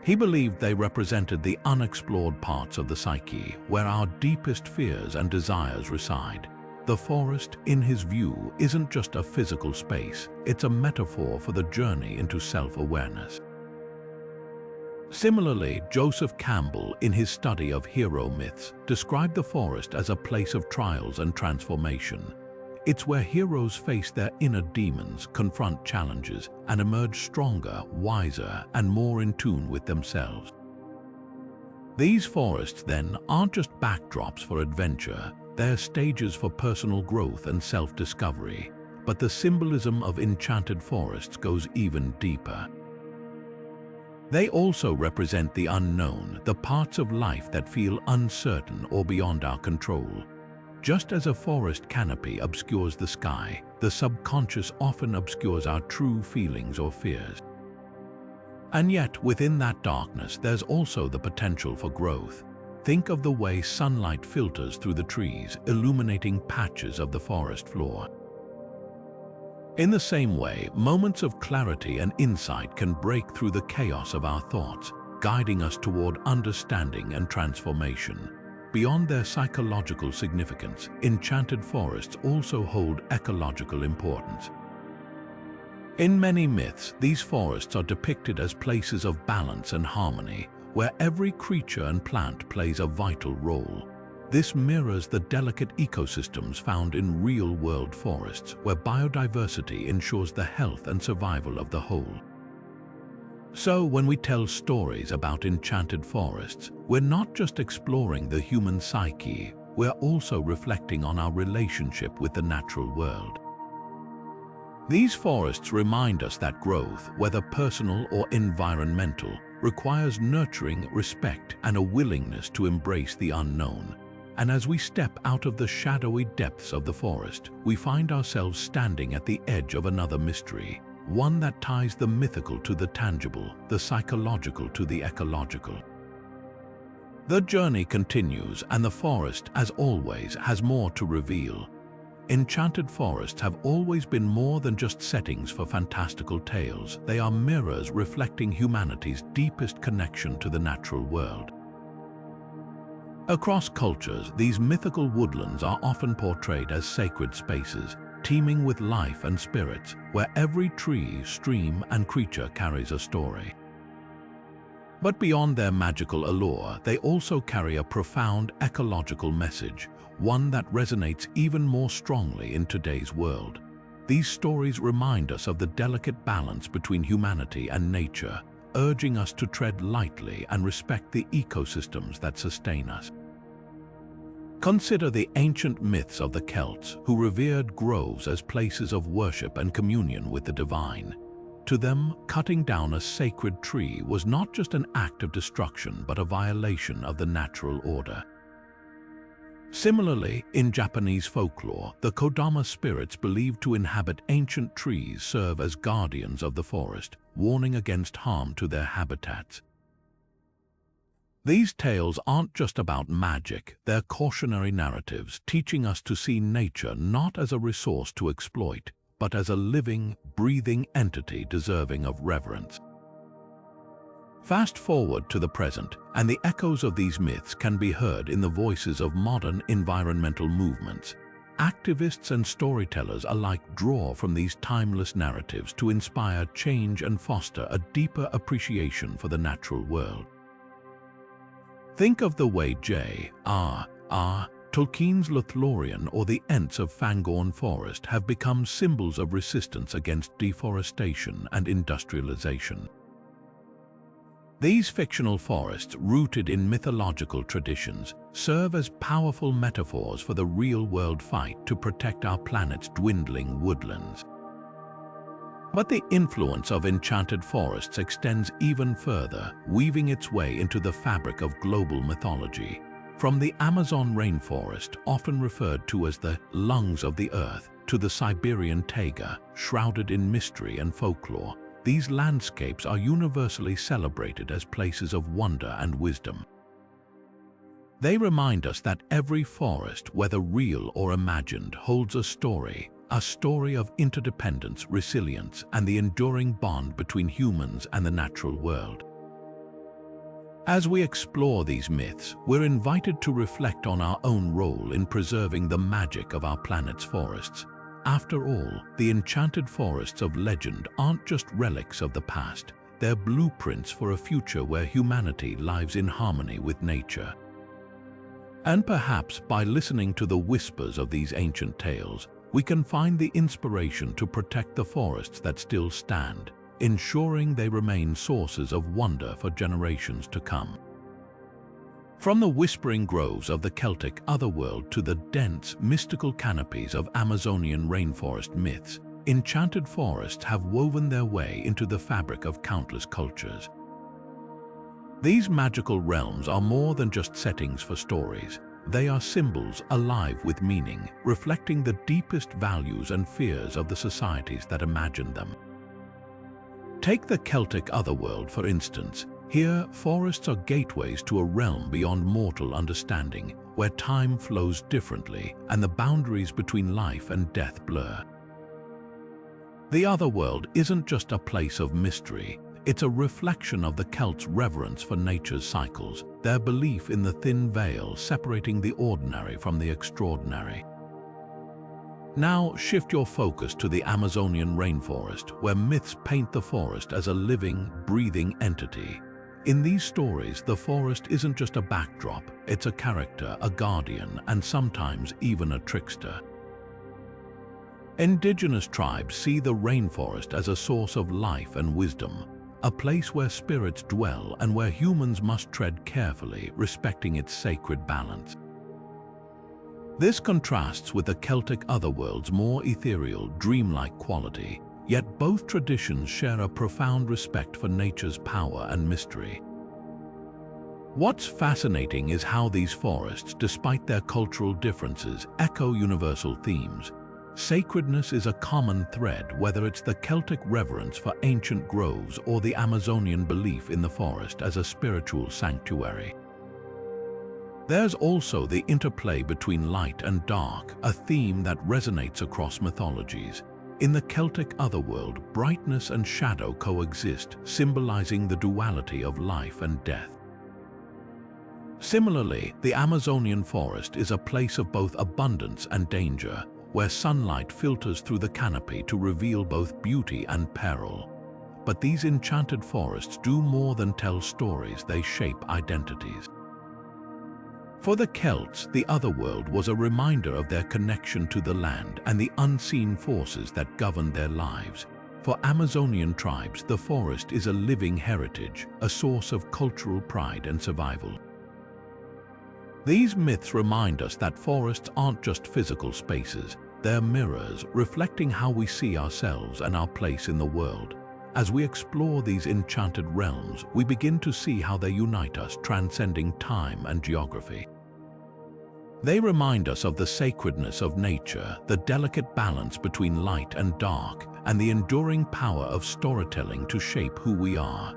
He believed they represented the unexplored parts of the psyche, where our deepest fears and desires reside. The forest, in his view, isn't just a physical space, it's a metaphor for the journey into self-awareness. Similarly, Joseph Campbell, in his study of hero myths, described the forest as a place of trials and transformation. It's where heroes face their inner demons, confront challenges, and emerge stronger, wiser, and more in tune with themselves. These forests, then, aren't just backdrops for adventure, they're stages for personal growth and self-discovery. But the symbolism of enchanted forests goes even deeper. They also represent the unknown, the parts of life that feel uncertain or beyond our control. Just as a forest canopy obscures the sky, the subconscious often obscures our true feelings or fears. And yet, within that darkness, there's also the potential for growth. Think of the way sunlight filters through the trees, illuminating patches of the forest floor. In the same way, moments of clarity and insight can break through the chaos of our thoughts, guiding us toward understanding and transformation. Beyond their psychological significance, enchanted forests also hold ecological importance. In many myths, these forests are depicted as places of balance and harmony, where every creature and plant plays a vital role. This mirrors the delicate ecosystems found in real-world forests, where biodiversity ensures the health and survival of the whole. So, when we tell stories about enchanted forests, we're not just exploring the human psyche, we're also reflecting on our relationship with the natural world. These forests remind us that growth, whether personal or environmental, requires nurturing, respect, and a willingness to embrace the unknown. And as we step out of the shadowy depths of the forest, we find ourselves standing at the edge of another mystery, one that ties the mythical to the tangible, the psychological to the ecological. The journey continues, and the forest, as always, has more to reveal. Enchanted forests have always been more than just settings for fantastical tales. They are mirrors reflecting humanity's deepest connection to the natural world. Across cultures, these mythical woodlands are often portrayed as sacred spaces, teeming with life and spirits, where every tree, stream, and creature carries a story. But beyond their magical allure, they also carry a profound ecological message, one that resonates even more strongly in today's world. These stories remind us of the delicate balance between humanity and nature, urging us to tread lightly and respect the ecosystems that sustain us. Consider the ancient myths of the Celts, who revered groves as places of worship and communion with the divine. To them, cutting down a sacred tree was not just an act of destruction, but a violation of the natural order. Similarly, in Japanese folklore, the Kodama spirits believed to inhabit ancient trees serve as guardians of the forest, warning against harm to their habitats. These tales aren't just about magic, they're cautionary narratives teaching us to see nature not as a resource to exploit, but as a living, breathing entity deserving of reverence. Fast forward to the present, and the echoes of these myths can be heard in the voices of modern environmental movements. Activists and storytellers alike draw from these timeless narratives to inspire change and foster a deeper appreciation for the natural world. Think of the way J.R.R. Tolkien's Lothlorien or the Ents of Fangorn Forest have become symbols of resistance against deforestation and industrialization. These fictional forests, rooted in mythological traditions, serve as powerful metaphors for the real-world fight to protect our planet's dwindling woodlands. But the influence of enchanted forests extends even further, weaving its way into the fabric of global mythology. From the Amazon rainforest, often referred to as the lungs of the earth, to the Siberian taiga, shrouded in mystery and folklore, these landscapes are universally celebrated as places of wonder and wisdom. They remind us that every forest, whether real or imagined, holds a story of interdependence, resilience, and the enduring bond between humans and the natural world. As we explore these myths, we're invited to reflect on our own role in preserving the magic of our planet's forests. After all, the enchanted forests of legend aren't just relics of the past, they're blueprints for a future where humanity lives in harmony with nature. And perhaps by listening to the whispers of these ancient tales, we can find the inspiration to protect the forests that still stand, ensuring they remain sources of wonder for generations to come. From the whispering groves of the Celtic Otherworld to the dense, mystical canopies of Amazonian rainforest myths, enchanted forests have woven their way into the fabric of countless cultures. These magical realms are more than just settings for stories. They are symbols alive with meaning, reflecting the deepest values and fears of the societies that imagined them. Take the Celtic Otherworld, for instance. Here, forests are gateways to a realm beyond mortal understanding, where time flows differently and the boundaries between life and death blur. The Otherworld isn't just a place of mystery, it's a reflection of the Celts' reverence for nature's cycles, their belief in the thin veil separating the ordinary from the extraordinary. Now shift your focus to the Amazonian rainforest, where myths paint the forest as a living, breathing entity. In these stories, the forest isn't just a backdrop, it's a character, a guardian, and sometimes even a trickster. Indigenous tribes see the rainforest as a source of life and wisdom, a place where spirits dwell and where humans must tread carefully, respecting its sacred balance. This contrasts with the Celtic Otherworld's more ethereal, dreamlike quality, yet both traditions share a profound respect for nature's power and mystery. What's fascinating is how these forests, despite their cultural differences, echo universal themes. Sacredness is a common thread, whether it's the Celtic reverence for ancient groves or the Amazonian belief in the forest as a spiritual sanctuary. There's also the interplay between light and dark, a theme that resonates across mythologies. In the Celtic Otherworld, brightness and shadow coexist, symbolizing the duality of life and death. Similarly, the Amazonian forest is a place of both abundance and danger, where sunlight filters through the canopy to reveal both beauty and peril. But these enchanted forests do more than tell stories, they shape identities. For the Celts, the Otherworld was a reminder of their connection to the land and the unseen forces that govern their lives. For Amazonian tribes, the forest is a living heritage, a source of cultural pride and survival. These myths remind us that forests aren't just physical spaces, they're mirrors reflecting how we see ourselves and our place in the world. As we explore these enchanted realms, we begin to see how they unite us, transcending time and geography. They remind us of the sacredness of nature, the delicate balance between light and dark, and the enduring power of storytelling to shape who we are.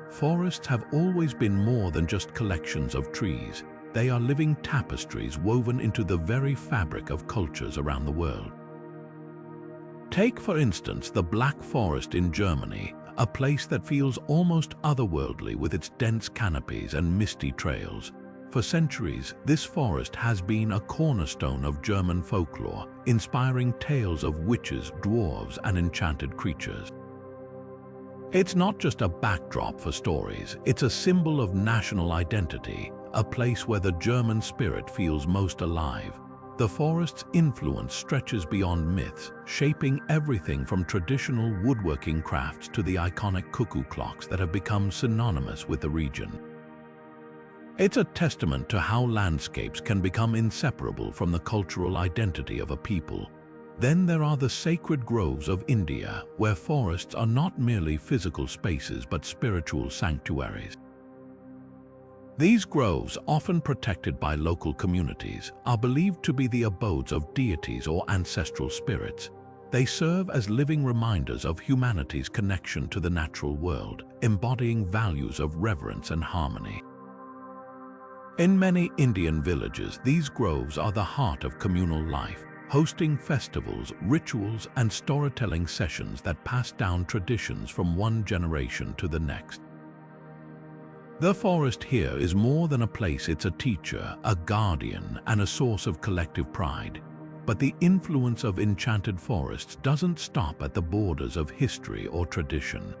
Forests have always been more than just collections of trees. They are living tapestries woven into the very fabric of cultures around the world. Take, for instance, the Black Forest in Germany, a place that feels almost otherworldly with its dense canopies and misty trails. For centuries, this forest has been a cornerstone of German folklore, inspiring tales of witches, dwarves, and enchanted creatures. It's not just a backdrop for stories, it's a symbol of national identity, a place where the German spirit feels most alive. The forest's influence stretches beyond myths, shaping everything from traditional woodworking crafts to the iconic cuckoo clocks that have become synonymous with the region. It's a testament to how landscapes can become inseparable from the cultural identity of a people. Then there are the sacred groves of India, where forests are not merely physical spaces but spiritual sanctuaries. These groves, often protected by local communities, are believed to be the abodes of deities or ancestral spirits. They serve as living reminders of humanity's connection to the natural world, embodying values of reverence and harmony. In many Indian villages, these groves are the heart of communal life, hosting festivals, rituals, and storytelling sessions that pass down traditions from one generation to the next. The forest here is more than a place, it's a teacher, a guardian, and a source of collective pride. But the influence of Enchanted Forests doesn't stop at the borders of history or tradition.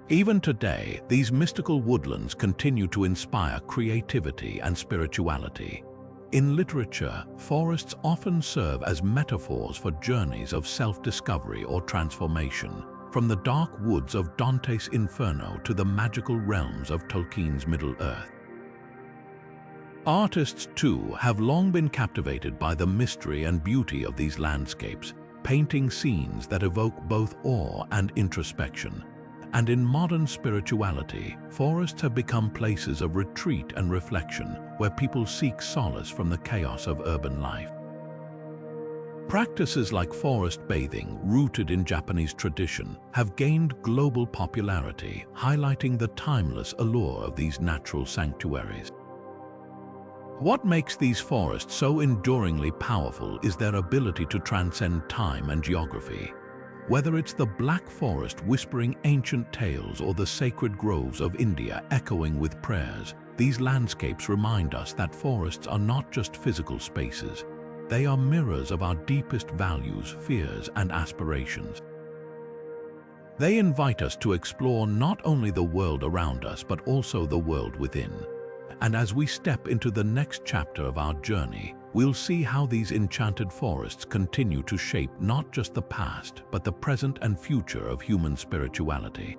Even today, these mystical woodlands continue to inspire creativity and spirituality. In literature, forests often serve as metaphors for journeys of self-discovery or transformation, from the dark woods of Dante's Inferno to the magical realms of Tolkien's Middle-earth. Artists, too, have long been captivated by the mystery and beauty of these landscapes, painting scenes that evoke both awe and introspection. And in modern spirituality, forests have become places of retreat and reflection, where people seek solace from the chaos of urban life. Practices like forest bathing, rooted in Japanese tradition, have gained global popularity, highlighting the timeless allure of these natural sanctuaries. What makes these forests so enduringly powerful is their ability to transcend time and geography. Whether it's the Black Forest whispering ancient tales or the sacred groves of India echoing with prayers, these landscapes remind us that forests are not just physical spaces. They are mirrors of our deepest values, fears, and aspirations. They invite us to explore not only the world around us but also the world within. And as we step into the next chapter of our journey, we'll see how these enchanted forests continue to shape not just the past, but the present and future of human spirituality.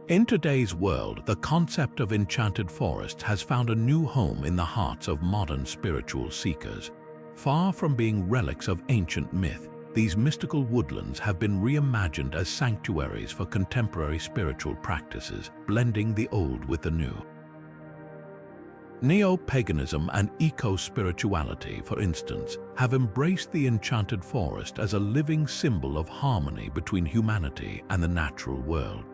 In today's world, the concept of enchanted forests has found a new home in the hearts of modern spiritual seekers. Far from being relics of ancient myth, these mystical woodlands have been reimagined as sanctuaries for contemporary spiritual practices, blending the old with the new. Neo-paganism and eco-spirituality, for instance, have embraced the enchanted forest as a living symbol of harmony between humanity and the natural world.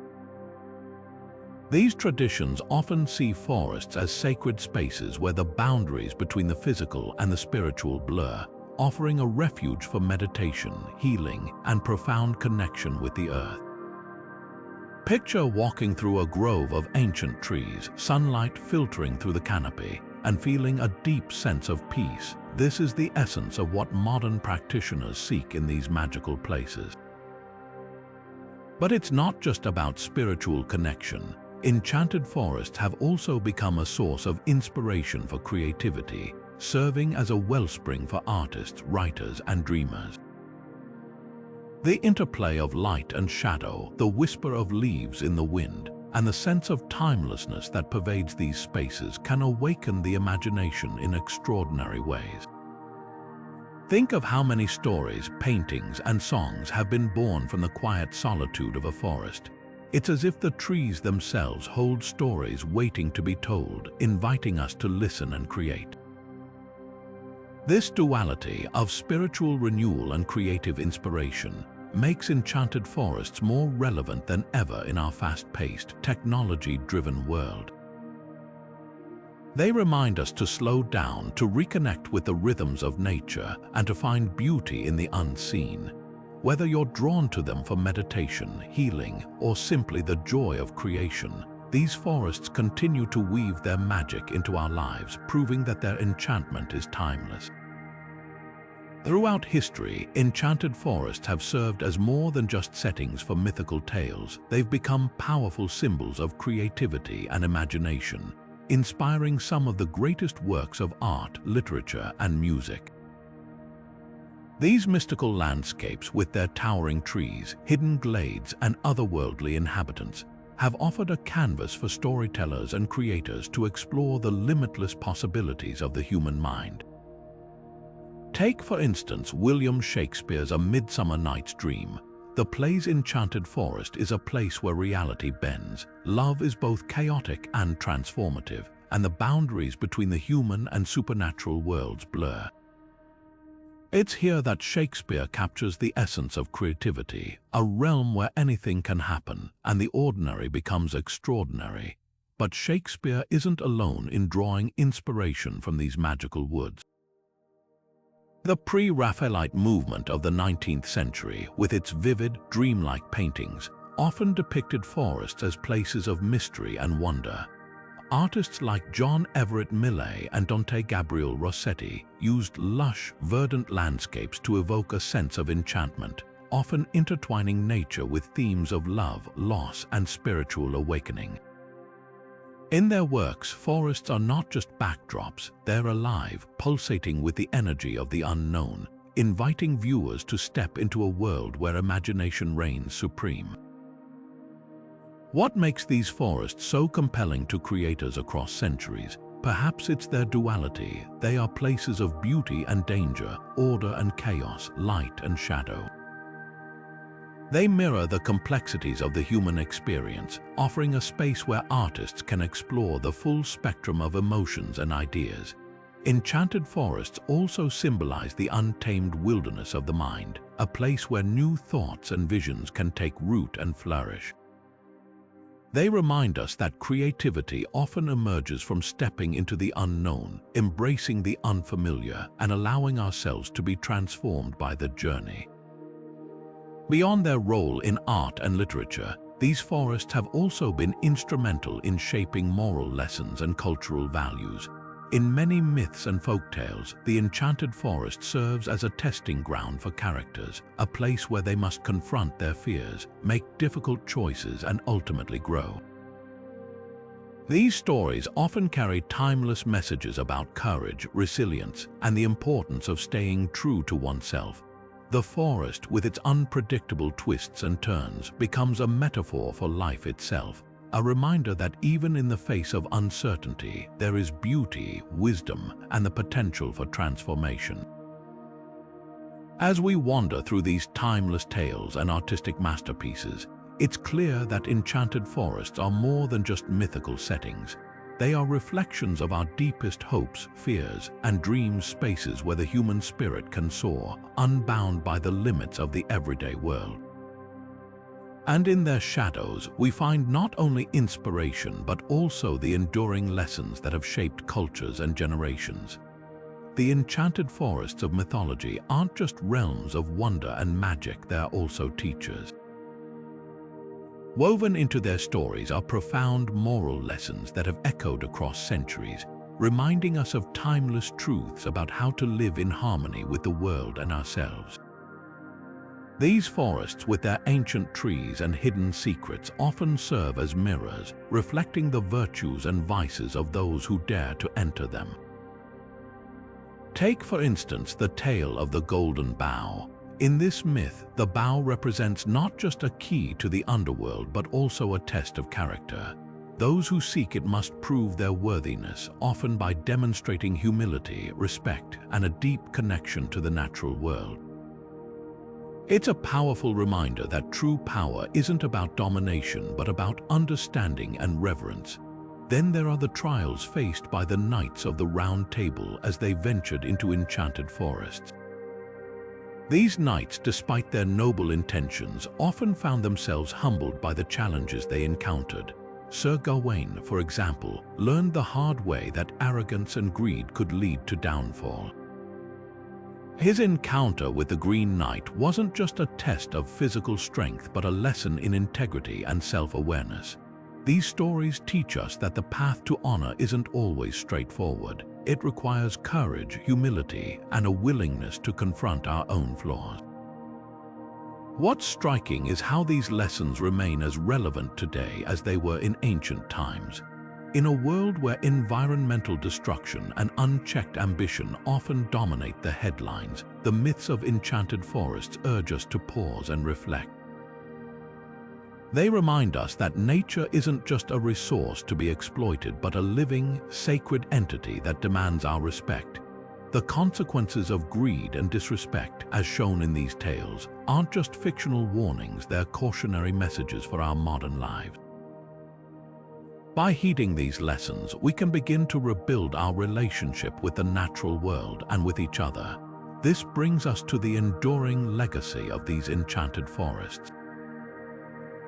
These traditions often see forests as sacred spaces where the boundaries between the physical and the spiritual blur, offering a refuge for meditation, healing, and profound connection with the earth. Picture walking through a grove of ancient trees, sunlight filtering through the canopy, and feeling a deep sense of peace. This is the essence of what modern practitioners seek in these magical places. But it's not just about spiritual connection. Enchanted forests have also become a source of inspiration for creativity, serving as a wellspring for artists, writers, and dreamers. The interplay of light and shadow, the whisper of leaves in the wind, and the sense of timelessness that pervades these spaces can awaken the imagination in extraordinary ways. Think of how many stories, paintings, and songs have been born from the quiet solitude of a forest. It's as if the trees themselves hold stories waiting to be told, inviting us to listen and create. This duality of spiritual renewal and creative inspiration makes Enchanted Forests more relevant than ever in our fast-paced, technology-driven world. They remind us to slow down, to reconnect with the rhythms of nature, and to find beauty in the unseen. Whether you're drawn to them for meditation, healing, or simply the joy of creation, these forests continue to weave their magic into our lives, proving that their enchantment is timeless. Throughout history, enchanted forests have served as more than just settings for mythical tales. They've become powerful symbols of creativity and imagination, inspiring some of the greatest works of art, literature, and music. These mystical landscapes, with their towering trees, hidden glades, and otherworldly inhabitants, have offered a canvas for storytellers and creators to explore the limitless possibilities of the human mind. Take, for instance, William Shakespeare's A Midsummer Night's Dream. The play's enchanted forest is a place where reality bends. Love is both chaotic and transformative, and the boundaries between the human and supernatural worlds blur. It's here that Shakespeare captures the essence of creativity, a realm where anything can happen and the ordinary becomes extraordinary. But Shakespeare isn't alone in drawing inspiration from these magical woods. The pre-Raphaelite movement of the 19th century, with its vivid, dreamlike paintings, often depicted forests as places of mystery and wonder. Artists like John Everett Millais and Dante Gabriel Rossetti used lush, verdant landscapes to evoke a sense of enchantment, often intertwining nature with themes of love, loss, and spiritual awakening. In their works, forests are not just backdrops, they're alive, pulsating with the energy of the unknown, inviting viewers to step into a world where imagination reigns supreme. What makes these forests so compelling to creators across centuries? Perhaps it's their duality. They are places of beauty and danger, order and chaos, light and shadow. They mirror the complexities of the human experience, offering a space where artists can explore the full spectrum of emotions and ideas. Enchanted forests also symbolize the untamed wilderness of the mind, a place where new thoughts and visions can take root and flourish. They remind us that creativity often emerges from stepping into the unknown, embracing the unfamiliar, and allowing ourselves to be transformed by the journey. Beyond their role in art and literature, these forests have also been instrumental in shaping moral lessons and cultural values. In many myths and folktales, the enchanted forest serves as a testing ground for characters, a place where they must confront their fears, make difficult choices, and ultimately grow. These stories often carry timeless messages about courage, resilience, and the importance of staying true to oneself. The forest, with its unpredictable twists and turns, becomes a metaphor for life itself, a reminder that even in the face of uncertainty, there is beauty, wisdom, and the potential for transformation. As we wander through these timeless tales and artistic masterpieces, it's clear that enchanted forests are more than just mythical settings. They are reflections of our deepest hopes, fears, and dreams, spaces where the human spirit can soar, unbound by the limits of the everyday world. And in their shadows, we find not only inspiration but also the enduring lessons that have shaped cultures and generations. The enchanted forests of mythology aren't just realms of wonder and magic, they are also teachers. Woven into their stories are profound moral lessons that have echoed across centuries, reminding us of timeless truths about how to live in harmony with the world and ourselves. These forests, with their ancient trees and hidden secrets, often serve as mirrors, reflecting the virtues and vices of those who dare to enter them. Take, for instance, the tale of the Golden Bough. In this myth, the bough represents not just a key to the underworld but also a test of character. Those who seek it must prove their worthiness, often by demonstrating humility, respect, and a deep connection to the natural world. It's a powerful reminder that true power isn't about domination but about understanding and reverence. Then there are the trials faced by the knights of the Round Table as they ventured into enchanted forests. These knights, despite their noble intentions, often found themselves humbled by the challenges they encountered. Sir Gawain, for example, learned the hard way that arrogance and greed could lead to downfall. His encounter with the Green Knight wasn't just a test of physical strength but a lesson in integrity and self-awareness. These stories teach us that the path to honor isn't always straightforward. It requires courage, humility, and a willingness to confront our own flaws. What's striking is how these lessons remain as relevant today as they were in ancient times. In a world where environmental destruction and unchecked ambition often dominate the headlines, the myths of enchanted forests urge us to pause and reflect. They remind us that nature isn't just a resource to be exploited but a living, sacred entity that demands our respect. The consequences of greed and disrespect, as shown in these tales, aren't just fictional warnings, they're cautionary messages for our modern lives. By heeding these lessons, we can begin to rebuild our relationship with the natural world and with each other. This brings us to the enduring legacy of these enchanted forests.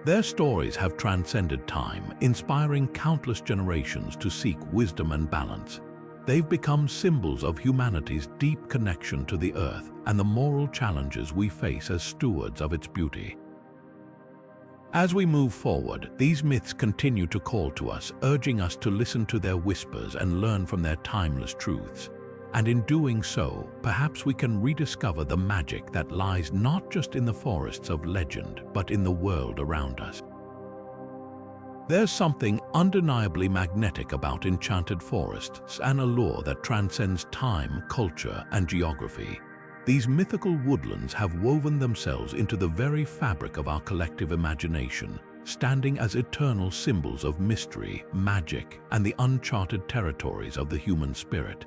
Their stories have transcended time, inspiring countless generations to seek wisdom and balance. They've become symbols of humanity's deep connection to the earth and the moral challenges we face as stewards of its beauty. As we move forward, these myths continue to call to us, urging us to listen to their whispers and learn from their timeless truths. And in doing so, perhaps we can rediscover the magic that lies not just in the forests of legend, but in the world around us. There's something undeniably magnetic about enchanted forests, an allure that transcends time, culture, and geography. These mythical woodlands have woven themselves into the very fabric of our collective imagination, standing as eternal symbols of mystery, magic, and the uncharted territories of the human spirit.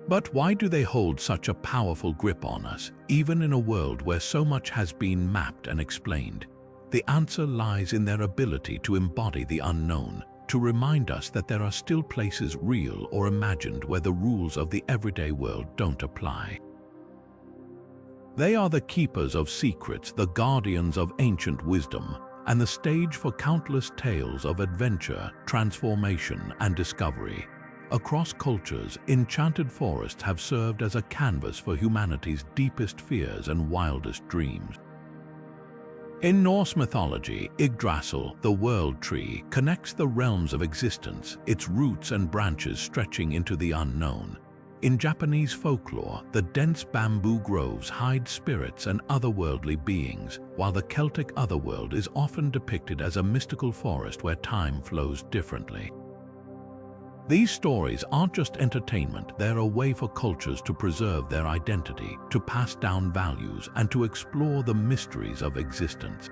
But why do they hold such a powerful grip on us, even in a world where so much has been mapped and explained? The answer lies in their ability to embody the unknown, to remind us that there are still places, real or imagined, where the rules of the everyday world don't apply. They are the keepers of secrets, the guardians of ancient wisdom, and the stage for countless tales of adventure, transformation, and discovery. Across cultures, enchanted forests have served as a canvas for humanity's deepest fears and wildest dreams. In Norse mythology, Yggdrasil, the world tree, connects the realms of existence, its roots and branches stretching into the unknown. In Japanese folklore, the dense bamboo groves hide spirits and otherworldly beings, while the Celtic Otherworld is often depicted as a mystical forest where time flows differently. These stories aren't just entertainment, they're a way for cultures to preserve their identity, to pass down values, and to explore the mysteries of existence.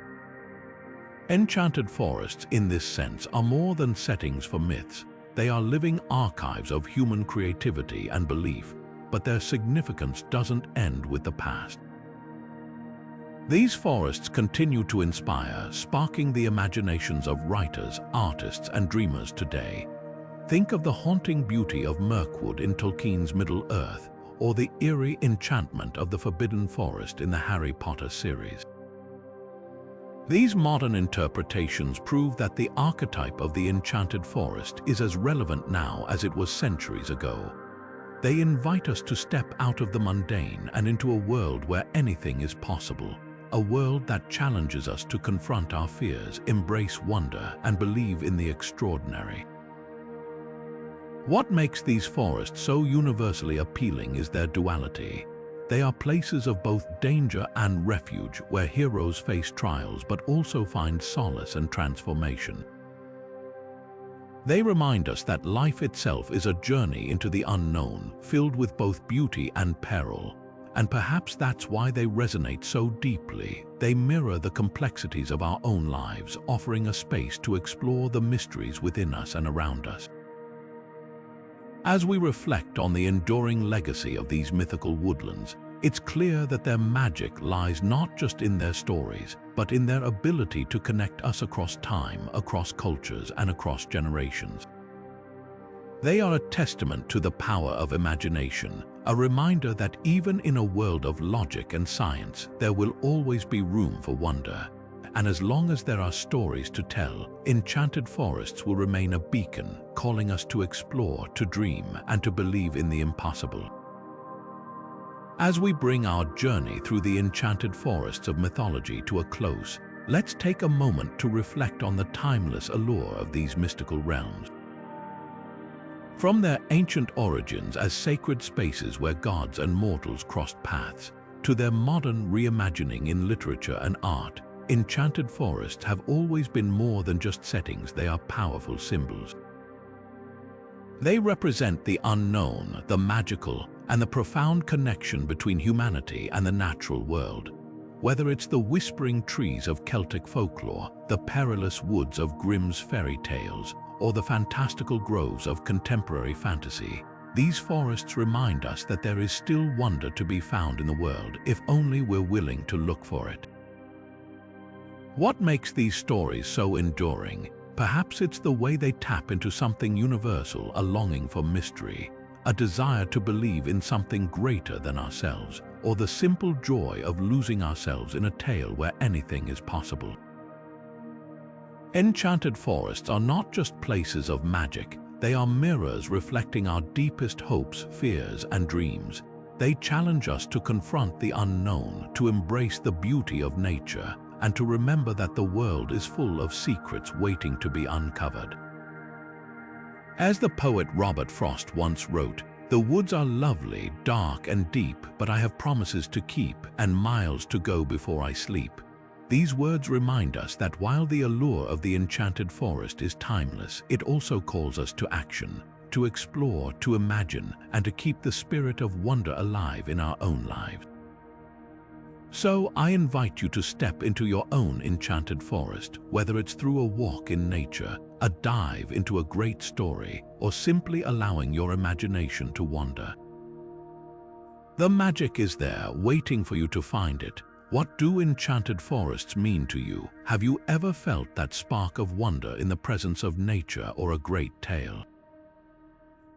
Enchanted forests, in this sense, are more than settings for myths. They are living archives of human creativity and belief, but their significance doesn't end with the past. These forests continue to inspire, sparking the imaginations of writers, artists, and dreamers today. Think of the haunting beauty of Mirkwood in Tolkien's Middle-earth, or the eerie enchantment of the Forbidden Forest in the Harry Potter series. These modern interpretations prove that the archetype of the enchanted forest is as relevant now as it was centuries ago. They invite us to step out of the mundane and into a world where anything is possible, a world that challenges us to confront our fears, embrace wonder, and believe in the extraordinary. What makes these forests so universally appealing is their duality. They are places of both danger and refuge, where heroes face trials but also find solace and transformation. They remind us that life itself is a journey into the unknown, filled with both beauty and peril. And perhaps that's why they resonate so deeply. They mirror the complexities of our own lives, offering a space to explore the mysteries within us and around us. As we reflect on the enduring legacy of these mythical woodlands, It's clear that their magic lies not just in their stories, but in their ability to connect us across time, across cultures, and across generations. They are a testament to the power of imagination, a reminder that even in a world of logic and science, there will always be room for wonder. And as long as there are stories to tell, Enchanted Forests will remain a beacon, calling us to explore, to dream, and to believe in the impossible. As we bring our journey through the Enchanted Forests of Mythology to a close, let's take a moment to reflect on the timeless allure of these mystical realms. From their ancient origins as sacred spaces where gods and mortals crossed paths, to their modern reimagining in literature and art, Enchanted Forests have always been more than just settings. They are powerful symbols. They represent the unknown, the magical, and the profound connection between humanity and the natural world. Whether it's the whispering trees of Celtic folklore, the perilous woods of Grimm's fairy tales, or the fantastical groves of contemporary fantasy, these forests remind us that there is still wonder to be found in the world if only we're willing to look for it. What makes these stories so enduring? Perhaps it's the way they tap into something universal, a longing for mystery, a desire to believe in something greater than ourselves, or the simple joy of losing ourselves in a tale where anything is possible. Enchanted forests are not just places of magic, they are mirrors reflecting our deepest hopes, fears, and dreams. They challenge us to confront the unknown, to embrace the beauty of nature, and to remember that the world is full of secrets waiting to be uncovered. As the poet Robert Frost once wrote, "The woods are lovely, dark and deep, but I have promises to keep and miles to go before I sleep." These words remind us that while the allure of the enchanted forest is timeless, it also calls us to action, to explore, to imagine, and to keep the spirit of wonder alive in our own lives. So I invite you to step into your own enchanted forest, whether it's through a walk in nature, a dive into a great story, or simply allowing your imagination to wander. The magic is there, waiting for you to find it. What do enchanted forests mean to you? Have you ever felt that spark of wonder in the presence of nature or a great tale?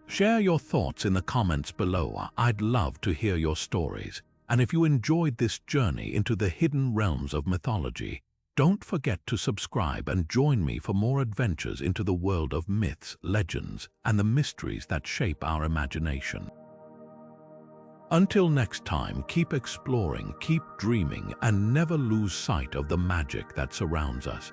Share your thoughts in the comments below. I'd love to hear your stories. And if you enjoyed this journey into the hidden realms of mythology, don't forget to subscribe and join me for more adventures into the world of myths, legends, and the mysteries that shape our imagination. Until next time, keep exploring, keep dreaming, and never lose sight of the magic that surrounds us.